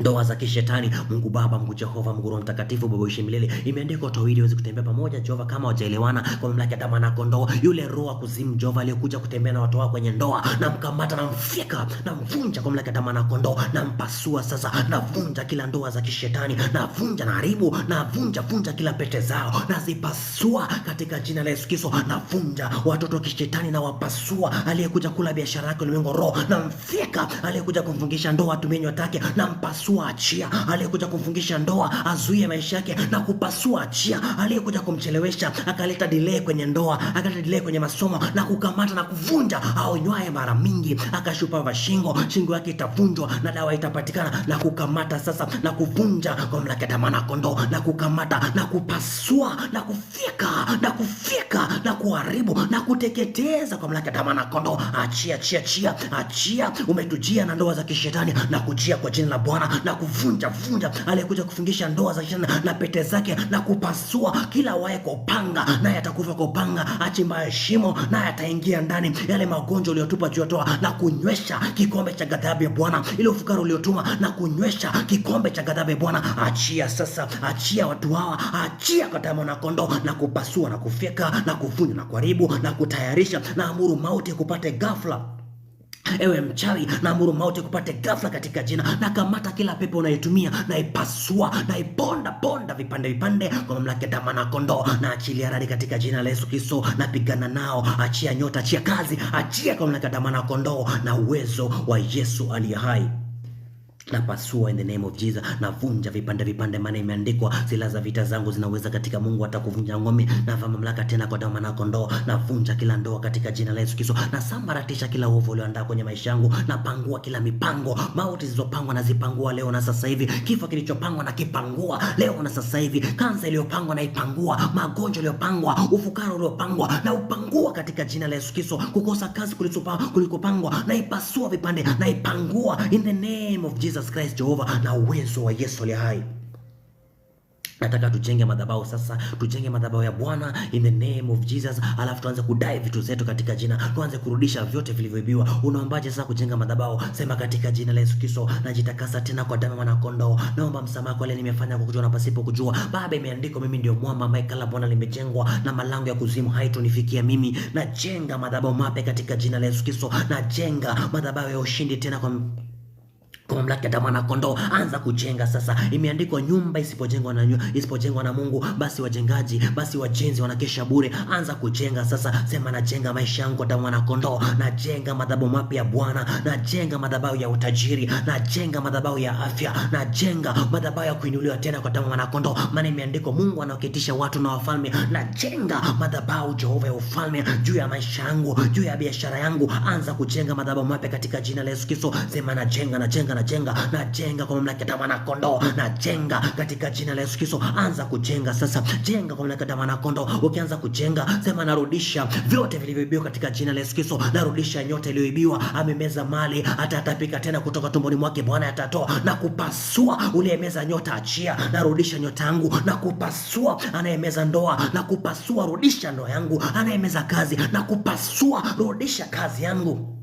ndoa za kishetani. Mungu Baba, Mungu Jehova, Mungu Roho Mtakatifu, Baba uishi milele. Imeandikwa watu wawili hawezi kutembea pamoja, Jehova, kama hawajaelewana. Kwa mamlaka ya damu na kondoo, yule roho wa kuzimu, Jehova, aliyokuja kutembea na watu wao kwenye ndoa, na mkamata na mfika na mvunja kwa mamlaka ya damu na kondoo, na mpasua sasa, na vunja kila ndoa za kishetani, na vunja na haribu, na vunja kila pete zao, na zipasua katika jina la Yesu Kristo. Na vunja watoto wa kishetani, na wapasua aliyekuja kula biashara yake ulimwengu roho, na mfika aliyekuja kumfungisha ndoa tumenywa take, na mpasua achia aliyekuja kumfungisha ndoa azuie maisha yake, na kupasua achia aliyekuja kumchelewesha akaleta delay kwenye ndoa, akaleta delay kwenye masomo, na kukamata na kuvunja. Aonywaye mara mingi akashupavu shingo yake itavunjwa na dawa itapatikana, na kukamata sasa na kuvunja kwa mamlaka ya damu na kondoo, na kukamata na kupasua na kufika na kuharibu na kuteketeza kwa mamlaka ya damu na kondoo. Achia umetujia na ndoa za kishetani, na kujia kwa jina la Bwana, na kuvunja aliyekuja kufungisha ndoa za kishetani na pete zake, na kupasua kila wae kwa upanga, naye atakufa kwa upanga, achimbaye shimo naye ataingia ndani, yale magonjwa uliyotupa juu ya toa, na kunywesha kikombe cha ghadhabu ya Bwana, ile ufukara uliotuma, na kunywesha kikombe cha ghadhabu ya Bwana. Achia sasa, achia watu hawa, achia kwa damu na kondoo, na kupasua na kufyeka na kuvunja na kuharibu na kutayarisha, na amuru mauti kupate ghafla. Ewe mchawi, na amuru mauti kupate ghafla katika jina, na kamata kila pepo unaitumia, na ipasua na iponda vipande kwa mamlaka ya damu na kondoo, na achilia radi katika jina la Yesu Kristo. Na pigana nao, achia nyota, achia kazi, achia kwa mamlaka ya damu na kondoo, na uwezo wa Yesu aliye hai. Na pasua in the name of Jesus, na vunja vipande, maana imeandikwa silaha za vita zangu zinaweza katika Mungu hata kuvunja ngome. Na vaa mamlaka tena kwa damu na kondoo, na vunja kila ndoa katika jina la Yesu Kristo, na sambaratisha kila uovu ulioandaa kwenye maisha yangu, na pangua kila mipango, mauti zilizopangwa na zipangua leo na sasa hivi, kifo kilichopangwa na kipangua leo na sasa hivi, kansa iliyopangwa na ipangua, magonjwa iliyopangwa, ufukara uliopangwa na upangua katika jina la Yesu Kristo, kukosa kazi kulikopangwa na ipasua vipande na ipangua in the name of Jesus Christ Jehova, na uwezo wa Yesu aliye hai. Nataka tujenge madhabahu sasa, tujenge madhabahu ya Bwana in the name of Jesus, alafu tuanze kudai vitu zetu katika jina, tuanze kurudisha vyote vilivyoibiwa. Unaombaje sasa kujenga madhabahu? Sema katika jina la Yesu Kristo, najitakasa tena kwa damu na kondoo, naomba msamaha kwa yale nimefanya kwa kujua na pasipo kujua. Baba, imeandikwa mimi ndio mwamba, hekalu la Bwana limejengwa, na malango ya kuzimu haitonifikia mimi. Najenga madhabahu mapya katika jina la Yesu Kristo, najenga madhabahu ya ushindi tena kwa mamlaka ya damu na kondoo. Anza kujenga sasa. Imeandikwa nyumba isipojengwa na Mungu, basi wajenzi wanakesha bure. Anza kujenga sasa. Sema najenga maisha yangu kwa damu na kondoo. Najenga madhabahu mapya ya Bwana. Najenga madhabahu ya utajiri. Najenga madhabahu ya afya. Najenga madhabahu ya kuinuliwa tena kwa damu na kondoo. Maana imeandikwa Mungu anawaketisha watu na wafalme. Najenga madhabahu Jehova ya ufalme juu ya maisha yangu, juu ya biashara yangu. Anza kujenga madhabahu mapya katika jina la Yesu Kristo. Sema najenga kwa mamlaka ya damu na kondoo. Najenga katika jina la Yesu Kristo. Anza kujenga sasa. Jenga kwa mamlaka ya damu na kondoo. Ukianza kujenga, sema narudisha vyote vilivyoibiwa katika jina la Yesu Kristo. Narudisha nyota iliyoibiwa. Amemeza mali, atatapika tena kutoka tumboni mwake. Bwana atatoa na kupasua. Uliyemeza nyota, achia. Narudisha nyota yangu na kupasua. Anayemeza ndoa na kupasua, rudisha ndoa yangu. Anayemeza kazi na kupasua, rudisha kazi yangu.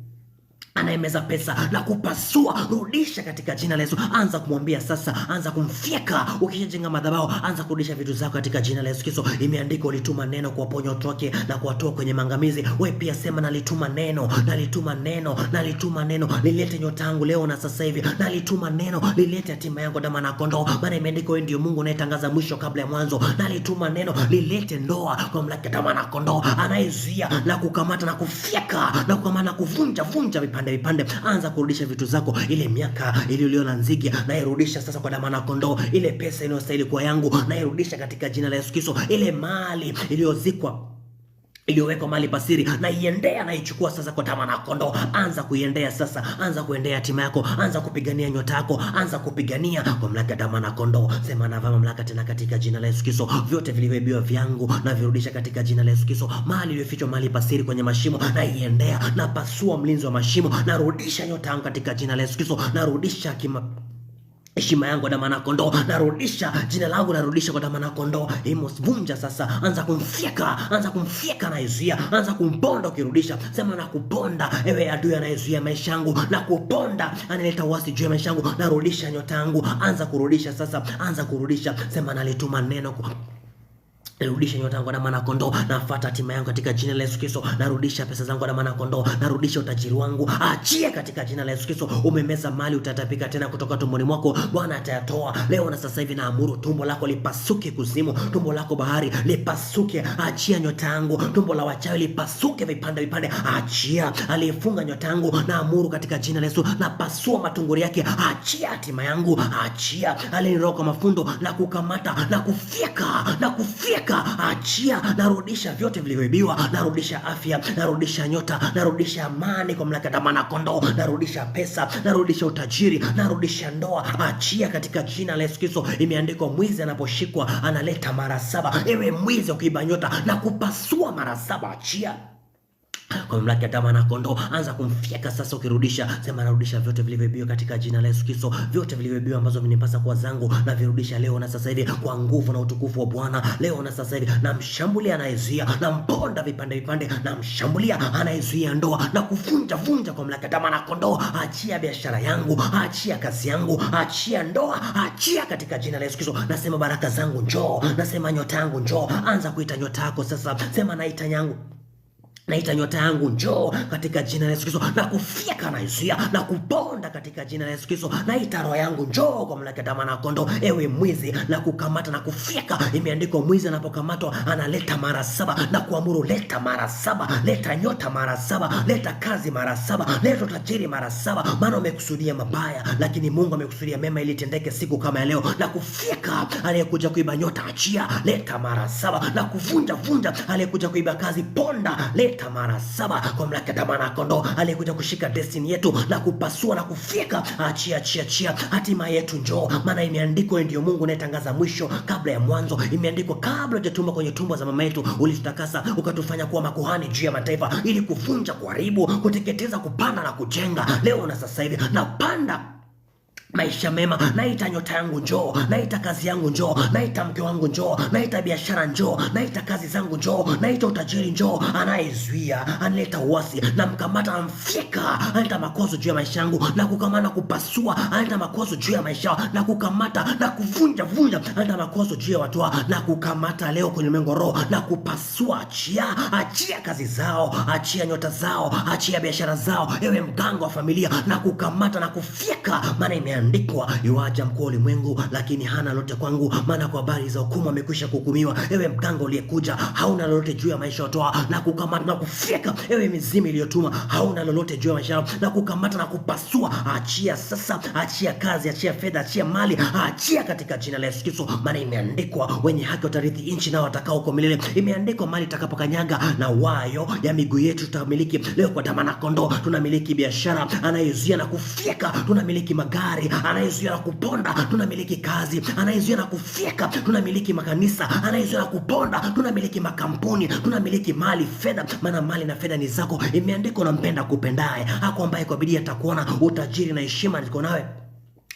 Anayemeza pesa na kupasua, rudisha katika jina la Yesu. Anza kumwambia sasa, anza kumfyeka. Ukishajenga madhabahu, anza kurudisha vitu zako katika jina la Yesu Kristo. Imeandikwa ulituma neno kuwaponya watu wake na kuwatoa kwenye mangamizi. Wewe pia sema nalituma neno lilete nyota yangu leo na sasa hivi. Nalituma neno lilete hatima yangu damu na kondoo. Maana imeandikwa wewe ndio Mungu unayetangaza mwisho kabla ya mwanzo. Nalituma neno lilete ndoa kwa mamlaka damu na kondoo. Anayezuia na kukamata na kufyeka na kukamata na kuvunja vipande. Anza kurudisha vitu zako. Ile miaka iliyoleona nzige na irudisha sasa kwa damu na kondoo. Ile pesa inayostahili kwa yangu na irudisha katika jina la Yesu Kristo. Ile mali iliyowekwa mali pasiri na iendea na ichukua sasa kwa damu na kondoo. Anza kuiendea sasa. Anza kuendea hatima yako. Anza kupigania nyota yako. Anza kupigania kwa mamlaka damu na kondoo. Sema navaa mamlaka tena katika jina la Yesu Kristo. Vyote vilivyoibiwa vyangu na virudisha katika jina la Yesu Kristo. Mali iliyofichwa mali pasiri kwenye mashimo na iendea na pasua mlinzi wa mashimo. Narudisha nyota yangu katika jina la Yesu Kristo. Narudisha heshima yangu kwa damu na kondoo, narudisha jina langu, narudisha kwa damu na kondoo. Amos, vunja sasa, anza kumfyeka na Izia, anza kumponda ukirudisha. Sema na kuponda, ewe adui anayezuia maisha yangu, na kuponda analeta uasi juu ya maisha yangu, narudisha nyota yangu. Anza kurudisha sasa, anza kurudisha. Sema nalituma neno narudisha nyota yangu na maana kondoo, nafuata hatima yangu katika jina la Yesu Kristo. Narudisha pesa zangu na maana kondoo, narudisha utajiri wangu, achia katika jina la Yesu Kristo. Umemeza mali, utatapika tena kutoka tumboni mwako, Bwana atayatoa leo na sasa hivi. Naamuru tumbo lako lipasuke kuzimu, tumbo lako bahari lipasuke, achia nyota yangu. Tumbo la wachawi lipasuke vipande vipande, achia. Aliyefunga nyota yangu naamuru katika jina la Yesu, napasua matunguri yake, achia hatima yangu, achia. Aliniroka mafundo na kukamata na kufyeka, achia. Narudisha vyote vilivyoibiwa, narudisha afya, narudisha nyota, narudisha amani kwa mamlaka ya damu kondoo, narudisha pesa, narudisha utajiri, narudisha ndoa, achia katika jina la Yesu Kristo. Imeandikwa mwizi anaposhikwa analeta mara 7. Ewe mwizi ukiiba nyota na kupasua mara 7, achia kwa mamlaka ya damu na kondoo. Anza kumfyeka sasa ukirudisha. Sema narudisha vyote vilivyoibiwa katika jina la Yesu Kristo. Vyote vilivyoibiwa ambazo vinipasa kwa zangu na virudisha leo na sasa hivi kwa nguvu na utukufu wa Bwana. Leo na sasa hivi namshambulia anayezuia, namponda vipande vipande, namshambulia anayezuia ndoa na kuvunja kwa mamlaka ya damu na kondoo. Achia biashara yangu, achia kazi yangu, achia ndoa, achia katika jina la Yesu Kristo. Nasema baraka zangu njoo, nasema nyota yangu njoo. Anza kuita nyota yako sasa. Sema naita nyota yangu njoo katika jina la Yesu Kristo, na kufyeka na Izia na kuponda katika jina la Yesu Kristo. Naita roho yangu njoo kwa mamlaka ya damu na kondoo. Ewe mwizi na kukamata na kufyeka. Imeandikwa mwizi anapokamatwa analeta mara 7, na kuamuru leta mara 7, leta nyota mara 7, leta kazi mara 7, leta utajiri mara 7. Maana umekusudia mabaya, lakini Mungu amekusudia mema ili tendeke siku kama ya leo. Na kufyeka aliyekuja kuiba nyota, achia, leta mara 7. Na kuvunja aliyekuja kuiba kazi, ponda, leta mara 7 kwa mamlaka ya damu na kondoo. Aliyekuja kushika destiny yetu na kupasua na kufyeka, achia. Hatima yetu njoo, maana imeandikwa ndio Mungu anayetangaza mwisho kabla ya mwanzo. Imeandikwa kabla hujatumwa kwenye tumbo za mama yetu ulitutakasa, ukatufanya kuwa makuhani juu ya mataifa, ili kuvunja, kuharibu, kuteketeza, kupanda na kujenga. Leo na sasa hivi napanda maisha mema. Naita nyota yangu njoo, naita kazi yangu njoo, naita mke wangu njoo, naita biashara njoo, naita kazi zangu njoo, naita utajiri njoo. Anayezuia, analeta uasi, na mkamata, amfyeka, analeta makozo juu ya maisha yangu na kukamata, kupasua, analeta makozo juu ya maisha na kukamata na kuvunja, analeta makozo juu ya watu na kukamata leo kwenye mengo roho na kupasua. Achia kazi zao, achia nyota zao, achia biashara zao. Ewe mganga wa familia na kukamata na kufyeka, maana andikwa yuaja mkuu wa ulimwengu lakini hana lolote kwangu, maana kwa habari za hukumu amekwisha kuhukumiwa. Ewe mganga uliyekuja, hauna lolote juu ya maisha ya watu na kukamata na kufyeka. Ewe mizimu iliyotuma, hauna lolote juu ya maisha yao na kukamata na kupasua. Achia sasa, achia kazi, achia fedha, achia mali, achia katika jina la Yesu Kristo. Maana imeandikwa wenye haki watarithi nchi, nao watakao kwa milele. Imeandikwa mali itakapokanyaga na wayo ya miguu yetu tutamiliki. Leo kwa damu na kondoo tunamiliki biashara, anayezuia na kufyeka tunamiliki magari, anayezuia na kuponda tunamiliki kazi, anayezuia na kufyeka tunamiliki makanisa, anayezuia na kuponda tunamiliki makampuni, tunamiliki mali, fedha, maana mali na fedha ni zako. Imeandikwa nampenda kupendaye, hako ambaye kwa bidii atakuona. Utajiri na heshima niko nawe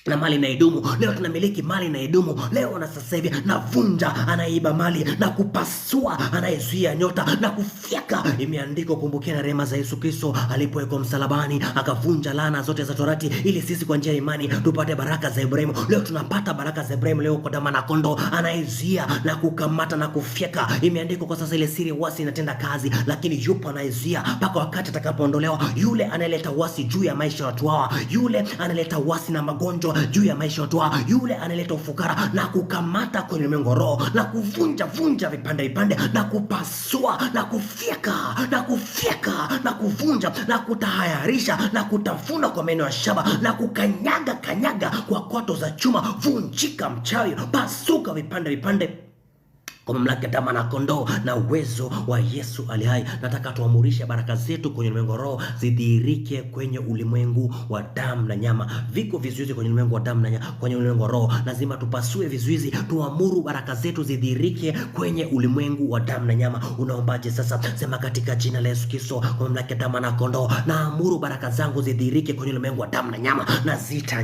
na mali na idumu. Leo tunamiliki mali na idumu. Leo na sasa hivi navunja anayeiba mali na kupasua anayezuia nyota na kufyeka. Imeandikwa kumbukia na rehema za Yesu Kristo alipowekwa msalabani, akavunja laana zote za Torati ili sisi kwa njia ya imani tupate baraka za Ibrahimu. Leo tunapata baraka za Ibrahimu leo kwa damu na kondoo, anayezuia na kukamata na kufyeka. Imeandikwa kwa sasa ile siri wasi inatenda kazi, lakini yupo anayezuia mpaka wakati atakapoondolewa. Yule anayeleta wasi juu ya maisha ya watu hawa, yule analeta wasi na magonjwa juu ya maisha watu, yule analeta ufukara na kukamata kwenye mengo na kuvunja vipande na kupasua na kufyeka na kuvunja na kutahayarisha na kutafuna kwa meno ya shaba na kukanyaga kwa kwato za chuma. Vunjika mchawi, pasuka vipande Kwa mamlaka ya damu na kondoo na uwezo wa Yesu ali hai, nataka tuamurishe baraka zetu kwenye ulimwengu roho zidhihirike kwenye ulimwengu wa damu na nyama. Viko vizuizi kwenye ulimwengu wa damu na nyama, kwenye ulimwengu wa roho lazima tupasue vizuizi, tuamuru baraka zetu zidhihirike kwenye ulimwengu wa damu na nyama. Unaombaje sasa? Sema katika jina la Yesu Kristo, kwa mamlaka ya damu na kondoo, naamuru baraka zangu zidhihirike kwenye ulimwengu wa damu na nyama. Na zita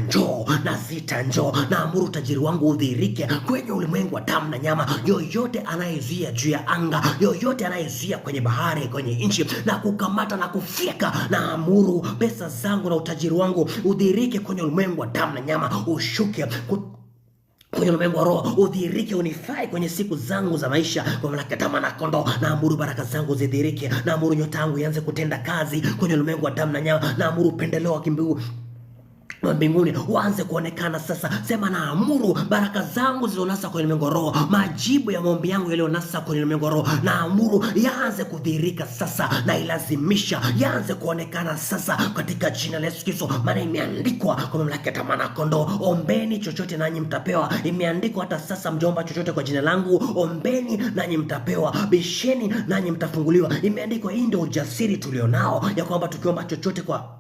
njoo, naamuru utajiri wangu udhihirike kwenye ulimwengu wa damu na nyama. Yoyote anayezuia juu ya anga, yoyote anayezuia kwenye bahari, kwenye nchi, na kukamata na kufika, na amuru pesa zangu na utajiri wangu udhihirike kwenye ulimwengu wa damu na nyama. Ushuke kwenye ulimwengu wa roho, udhihirike, unifai kwenye siku zangu za maisha. Kwa mamlaka ya damu na kondoo, naamuru baraka zangu zidhihirike, naamuru nyota yangu ianze kutenda kazi kwenye ulimwengu wa damu na nyama, naamuru upendeleo wa kimbingu mbinguni uanze kuonekana sasa. Sema naamuru baraka zangu zilizonasa kwenye ulimwengu roho, majibu ya maombi yangu yaliyonasa kwenye ulimwengu roho, naamuru yaanze kudhihirika sasa, na ilazimisha yaanze kuonekana sasa katika jina la Yesu Kristo. Maana imeandikwa kwa mamlaka ya damu na kondoo, ombeni chochote nanyi mtapewa. Imeandikwa hata sasa, mjomba chochote kwa jina langu, ombeni nanyi mtapewa, bisheni nanyi mtafunguliwa. Imeandikwa. Hii ndio ujasiri tulionao ya kwamba tukiomba chochote kwa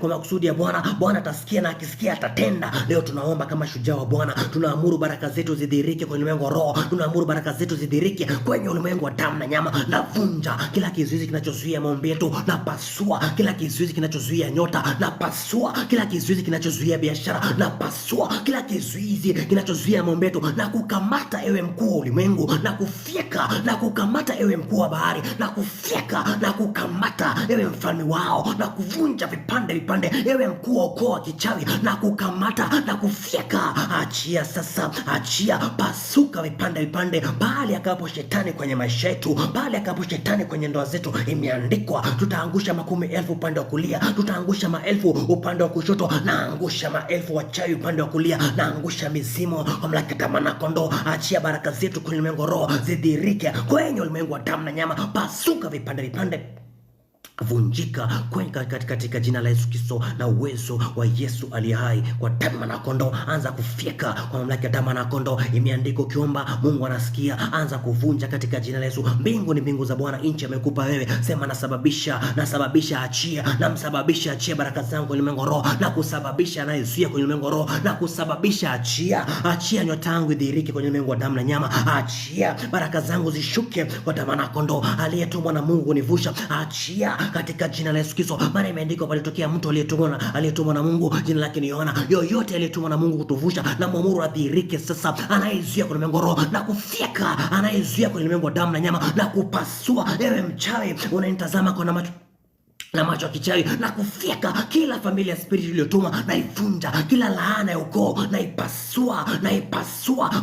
makusudi ya Bwana, Bwana atasikia, na akisikia atatenda. Leo tunaomba kama shujaa wa Bwana, tunaamuru baraka zetu zidhihirike kwenye ulimwengu wa roho, tunaamuru baraka zetu zidhihirike kwenye ulimwengu wa damu na nyama. Navunja kila kizuizi kinachozuia maombi yetu, napasua kila kizuizi kinachozuia nyota, napasua kila kizuizi kinachozuia biashara, napasua kila kizuizi kinachozuia maombi yetu, na kukamata ewe mkuu wa ulimwengu, na kufyeka, na kukamata ewe mkuu wa bahari, na kufyeka, na kukamata ewe mfalme wao, na kuvunja vipande ewe mkuu wa ukoo wa kichawi, na kukamata na kufyeka. Achia sasa, achia, pasuka vipande pale akapo shetani kwenye maisha yetu, pale akapo shetani kwenye ndoa zetu. Imeandikwa tutaangusha 10,000 upande wa kulia, tutaangusha 1000 upande wa kushoto, naangusha 1000 wachawi upande wa kulia, naangusha mizimu kwa mamlaka ya damu na kondoo. Achia baraka zetu kwenye ulimwengu roho zidhihirike kwenye ulimwengu wa damu na nyama. Pasuka vipande, vunjika katika jina la Yesu Kristo na uwezo wa Yesu aliye hai. Kwa damu na kondoo, anza kufyeka kwa mamlaka ya damu na kondoo. Imeandikwa ukiomba Mungu anasikia. Anza kuvunja katika jina la Yesu. Mbingu ni mbingu za Bwana, nchi amekupa wewe. Sema nasababisha, achia, achia baraka zangu kwenye ulimwengu roho, na kusababisha anayezuia kwenye ulimwengu roho, na kusababisha achia nyota yangu idhihirike kwenye ulimwengu wa damu na nyama. Achia baraka zangu zishuke kwa damu na kondoo. Aliyetumwa na Mungu kunivusha, achia katika jina la Yesu Kristo. Maana imeandikwa palitokea mtu aliyetumwa na Mungu, jina lake ni Yohana. Yoyote aliyetumwa na Mungu kutuvusha, na muamuru adhihirike sasa, anayezuia kwenye ulimwengu roho, na kufyeka anayezuia kwenye ulimwengu wa damu na nyama, na kupasua. Ewe mchawi unanitazama kwa macho ya kichawi, na kufyeka kila familia spirit iliyotumwa, na ivunja kila laana ya ukoo, na ipasua.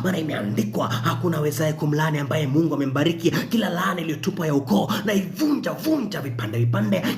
Maana imeandikwa hakuna wezaye kumlaani ambaye Mungu amembariki. Kila laana iliyotupwa ya ukoo, na ivunja vipande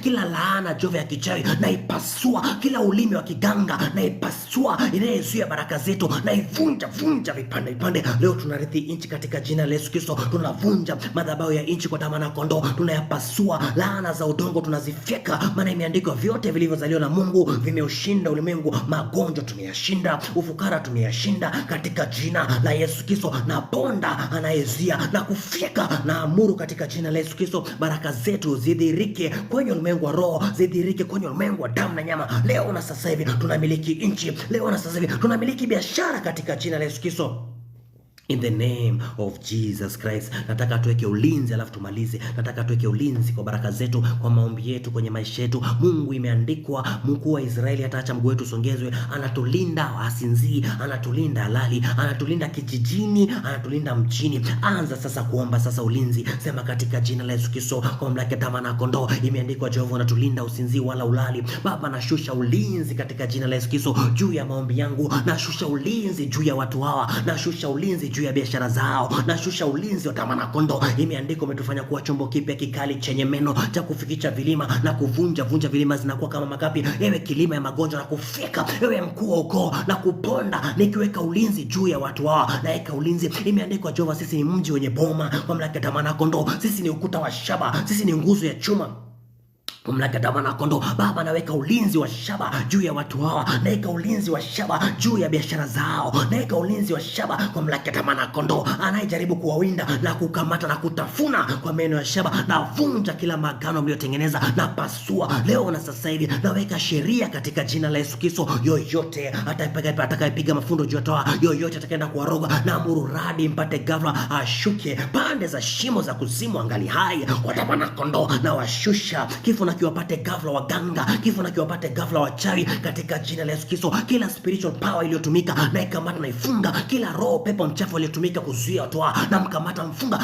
kila laana jova ya kichawi, na ipasua. Kila ulimi wa kiganga, na ipasua. Inayezuia baraka zetu, na ivunja vipande. Leo tunarithi inchi katika jina la Yesu Kristo. Tunavunja madhabahu ya inchi kwa damu na kondoo, tunayapasua. Laana za udongo tunazifyeka, maana imeandikwa vyote vilivyozaliwa na Mungu vimeushinda ulimwengu. Magonjwa tumeyashinda, ufukara tumeyashinda katika jina la Yesu Kristo. Na ponda anayezuia na kufyeka, na amuru katika jina la Yesu Kristo baraka zetu zidhihirike kwenye ulimwengu wa roho, zidhihirike kwenye ulimwengu wa damu na nyama. Leo na sasa hivi tunamiliki nchi, leo na sasa hivi tunamiliki biashara katika jina la Yesu Kristo. In the name of Jesus Christ. Nataka tuweke ulinzi, alafu tumalize. Nataka tuweke ulinzi kwa baraka zetu, kwa maombi yetu, kwenye maisha yetu. Mungu imeandikwa, mkuu wa Israeli hataacha mguu wetu usongezwe. Anatulinda asinzii, anatulinda halali, anatulinda kijijini, anatulinda mjini. Anza sasa kuomba sasa ulinzi. Sema katika jina la Yesu Kristo, kwa mamlaka ya damu na kondoo. Imeandikwa Jehova anatulinda usinzii wala ulali. Baba, nashusha ulinzi katika jina la Yesu Kristo juu ya maombi yangu. Nashusha ulinzi juu ya watu hawa. Nashusha ulinzi juu ya biashara zao. Nashusha ulinzi wa damu na kondoo. Imeandikwa umetufanya kuwa chombo kipya kikali chenye meno cha kufikisha vilima na kuvunja vilima zinakuwa kama makapi. Ewe kilima ya magonjwa na kufika, ewe mkuu wa ukoo na kuponda, nikiweka ulinzi juu ya watu hawa. Naeka ulinzi. Imeandikwa Jehova, sisi ni mji wenye boma kwa mamlaka ya damu na kondoo. Sisi ni ukuta wa shaba, sisi ni nguzo ya chuma. Mamlaka ya mwana kondoo. Baba, naweka ulinzi wa shaba juu ya watu hawa, naweka ulinzi wa shaba juu ya biashara zao, naweka ulinzi wa shaba kwa mamlaka ya mwana kondoo. Anayejaribu kuwawinda na kukamata na kutafuna kwa meno ya shaba, na vunja kila maagano mliotengeneza na pasua leo na sasa hivi. Naweka sheria katika jina la Yesu Kristo, yoyote atakayepiga mafundo juu ya toa, yoyote atakayeenda kuwaroga, na amuru radi mpate ghafla ashuke pande za shimo za kuzimu angali hai kwa mwana kondoo, na washusha kifo na kiwapate ghafla waganga, kifo na kiwapate ghafla wachawi katika jina la Yesu Kristo. Kila spiritual power iliyotumika na ikamata na ifunga, kila roho pepo mchafu iliyotumika kuzuia watu na mkamata, mfunga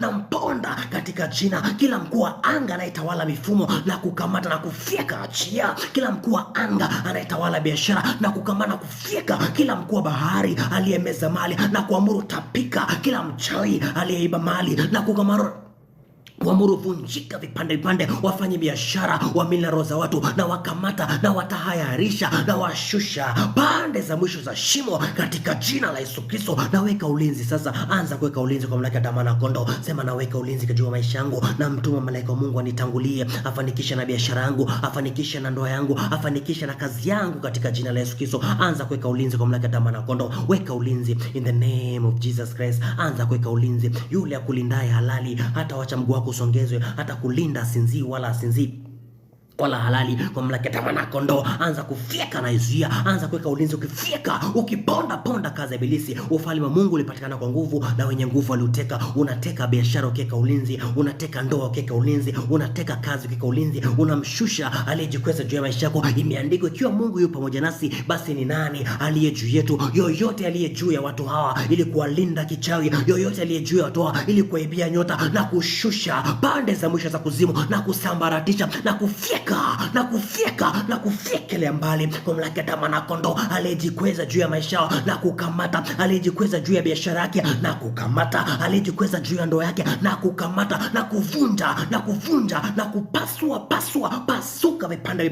na mponda katika jina. Kila mkuu wa anga anayetawala mifumo na kukamata na kufyeka, achia. Kila mkuu wa anga anayetawala biashara na kukamata na kufyeka. Kila mkuu wa bahari aliyemeza mali na kuamuru tapika. Kila mchawi aliyeiba mali na kuamuru vunjika vipande vipande. Wafanye biashara wamila roho za watu na wakamata na watahayarisha na washusha pande za mwisho za shimo katika jina la Yesu Kristo. Naweka ulinzi sasa. Anza kuweka ulinzi kwa mamlaka ya mwana kondoo. Sema, naweka ulinzi katika maisha yangu, na mtuma malaika wa Mungu anitangulie, afanikishe na biashara yangu, afanikishe na ndoa yangu, afanikishe na kazi yangu katika jina la Yesu Kristo. Anza kuweka ulinzi kwa mamlaka ya mwana kondoo. Weka ulinzi in the name of Jesus Christ. Anza kuweka ulinzi. Yule akulindaye halali hata wacha mguu wako usongezwe, hata kulinda sinzi wala sinzi wala halali kwa mamlaka ya mwana kondoo. Anza kufyeka na izuia. Anza kuweka ulinzi. Ukifyeka, ukiponda kazi ya ibilisi. Ufalme wa Mungu ulipatikana kwa nguvu, na wenye nguvu waliuteka. Unateka biashara ukiweka ulinzi, unateka ndoa ukiweka ulinzi, unateka kazi ukiweka ulinzi, unamshusha aliyejikweza juu ya maisha yako. Imeandikwa, ikiwa Mungu yupo pamoja nasi, basi ni nani aliye juu yetu? Yoyote aliye juu ya watu hawa ili kuwalinda kichawi, yoyote aliye juu ya watu hawa ili kuibia nyota na kushusha pande za mwisho za kuzimu na kusambaratisha na kufyeka na kufyekelea mbali kwa mamlaka ya mwana kondoo. Aliyejikweza juu ya maisha yao na kukamata, aliyejikweza juu ya biashara yake na kukamata, aliyejikweza juu ya ndoa yake na kukamata na kuvunja na pasuka vipande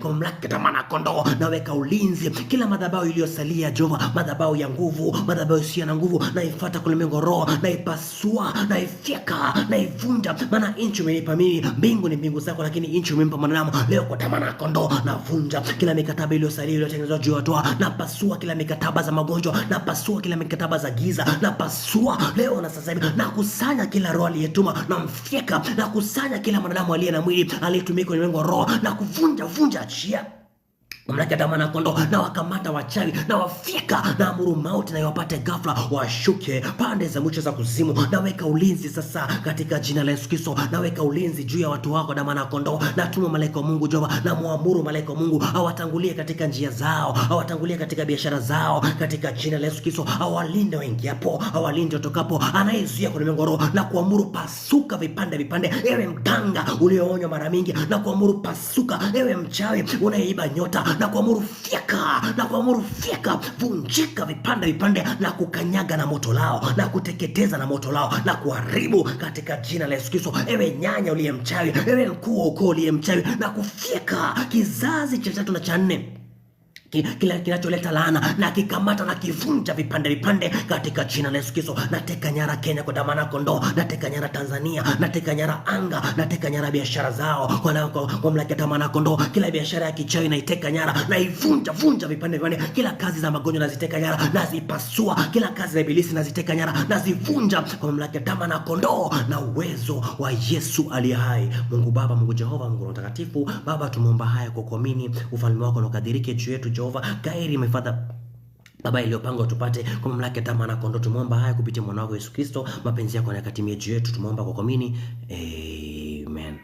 kwa mamlaka ya mwana kondoo. Naweka ulinzi. Kila madhabahu iliyosalia Jehova, madhabahu ya nguvu, madhabahu isiyo na nguvu, na ifuata kule mbingu roho, na ipasua, na ifyeka, na ivunja. Maana nchi umenipa mimi, mbingu ni mbingu zako, lakini nchi umempa mwanadamu. Leo kwa mwana kondoo navunja kila mikataba iliyosalia iliyotengenezwa juu ya watu. Napasua kila mikataba za magonjwa, napasua kila mikataba za giza, napasua leo na sasa hivi. Nakusanya kila roho aliyetuma na mfyeka, nakusanya kila mwanadamu aliye na mwili aliyetumika kwenye mwengo roho na kuvunja, achia mamlaka ya mwana kondoo. Na wakamata wachawi na wafyeka, na amuru mauti na iwapate ghafla washuke pande za mwisho za kuzimu. Naweka ulinzi sasa katika jina la Yesu Kristo. Naweka ulinzi juu ya watu wako na mwana kondoo. Natuma malaika wa Mungu Jehova, na muamuru malaika wa Mungu awatangulie katika njia zao, awatangulie katika biashara zao katika jina la Yesu Kristo. Awalinde waingiapo, awalinde watokapo. Anayezuia kwenye mlango roho na kuamuru pasuka vipande. Ewe mganga ulioonywa mara mingi, na kuamuru pasuka. Ewe mchawi unayeiba nyota, na kuamuru fyeka, vunjika vipande na kukanyaga na moto lao, na kuteketeza na moto lao, na kuharibu katika jina la Yesu Kristo. Ewe nyanya uliye mchawi, ewe mkuu wa ukoo uliye mchawi, na kufyeka kizazi cha 3 na cha 4 kila kinacholeta laana, na kikamata na kivunja vipande katika jina la Yesu Kristo. Nateka nyara Kenya kwa damu ya kondoo, nateka nyara Tanzania, nateka nyara anga, nateka nyara biashara zao kwa mamlaka ya damu ya kondoo. Kila biashara ya kichawi naiteka nyara, na ivunja vipande. Kila kazi za magonjwa naziteka nyara, nazipasua. Kila kazi za ibilisi naziteka nyara, nazivunja kwa mamlaka ya damu ya kondoo na uwezo wa Yesu aliye hai. Mungu Baba, Mungu Jehova, Mungu Mtakatifu, Baba tumeomba haya kwa kuamini ufalme wako na ukadirike juu yetu Jehova. Gairi mefadha Baba iliyopangwa tupate kwa mamlaka ya mwana kondoo. Tumeomba haya kupitia mwana wako Yesu Kristo. Mapenzi yako yakatimie juu yetu. Tumeomba kwa kuamini. Amen.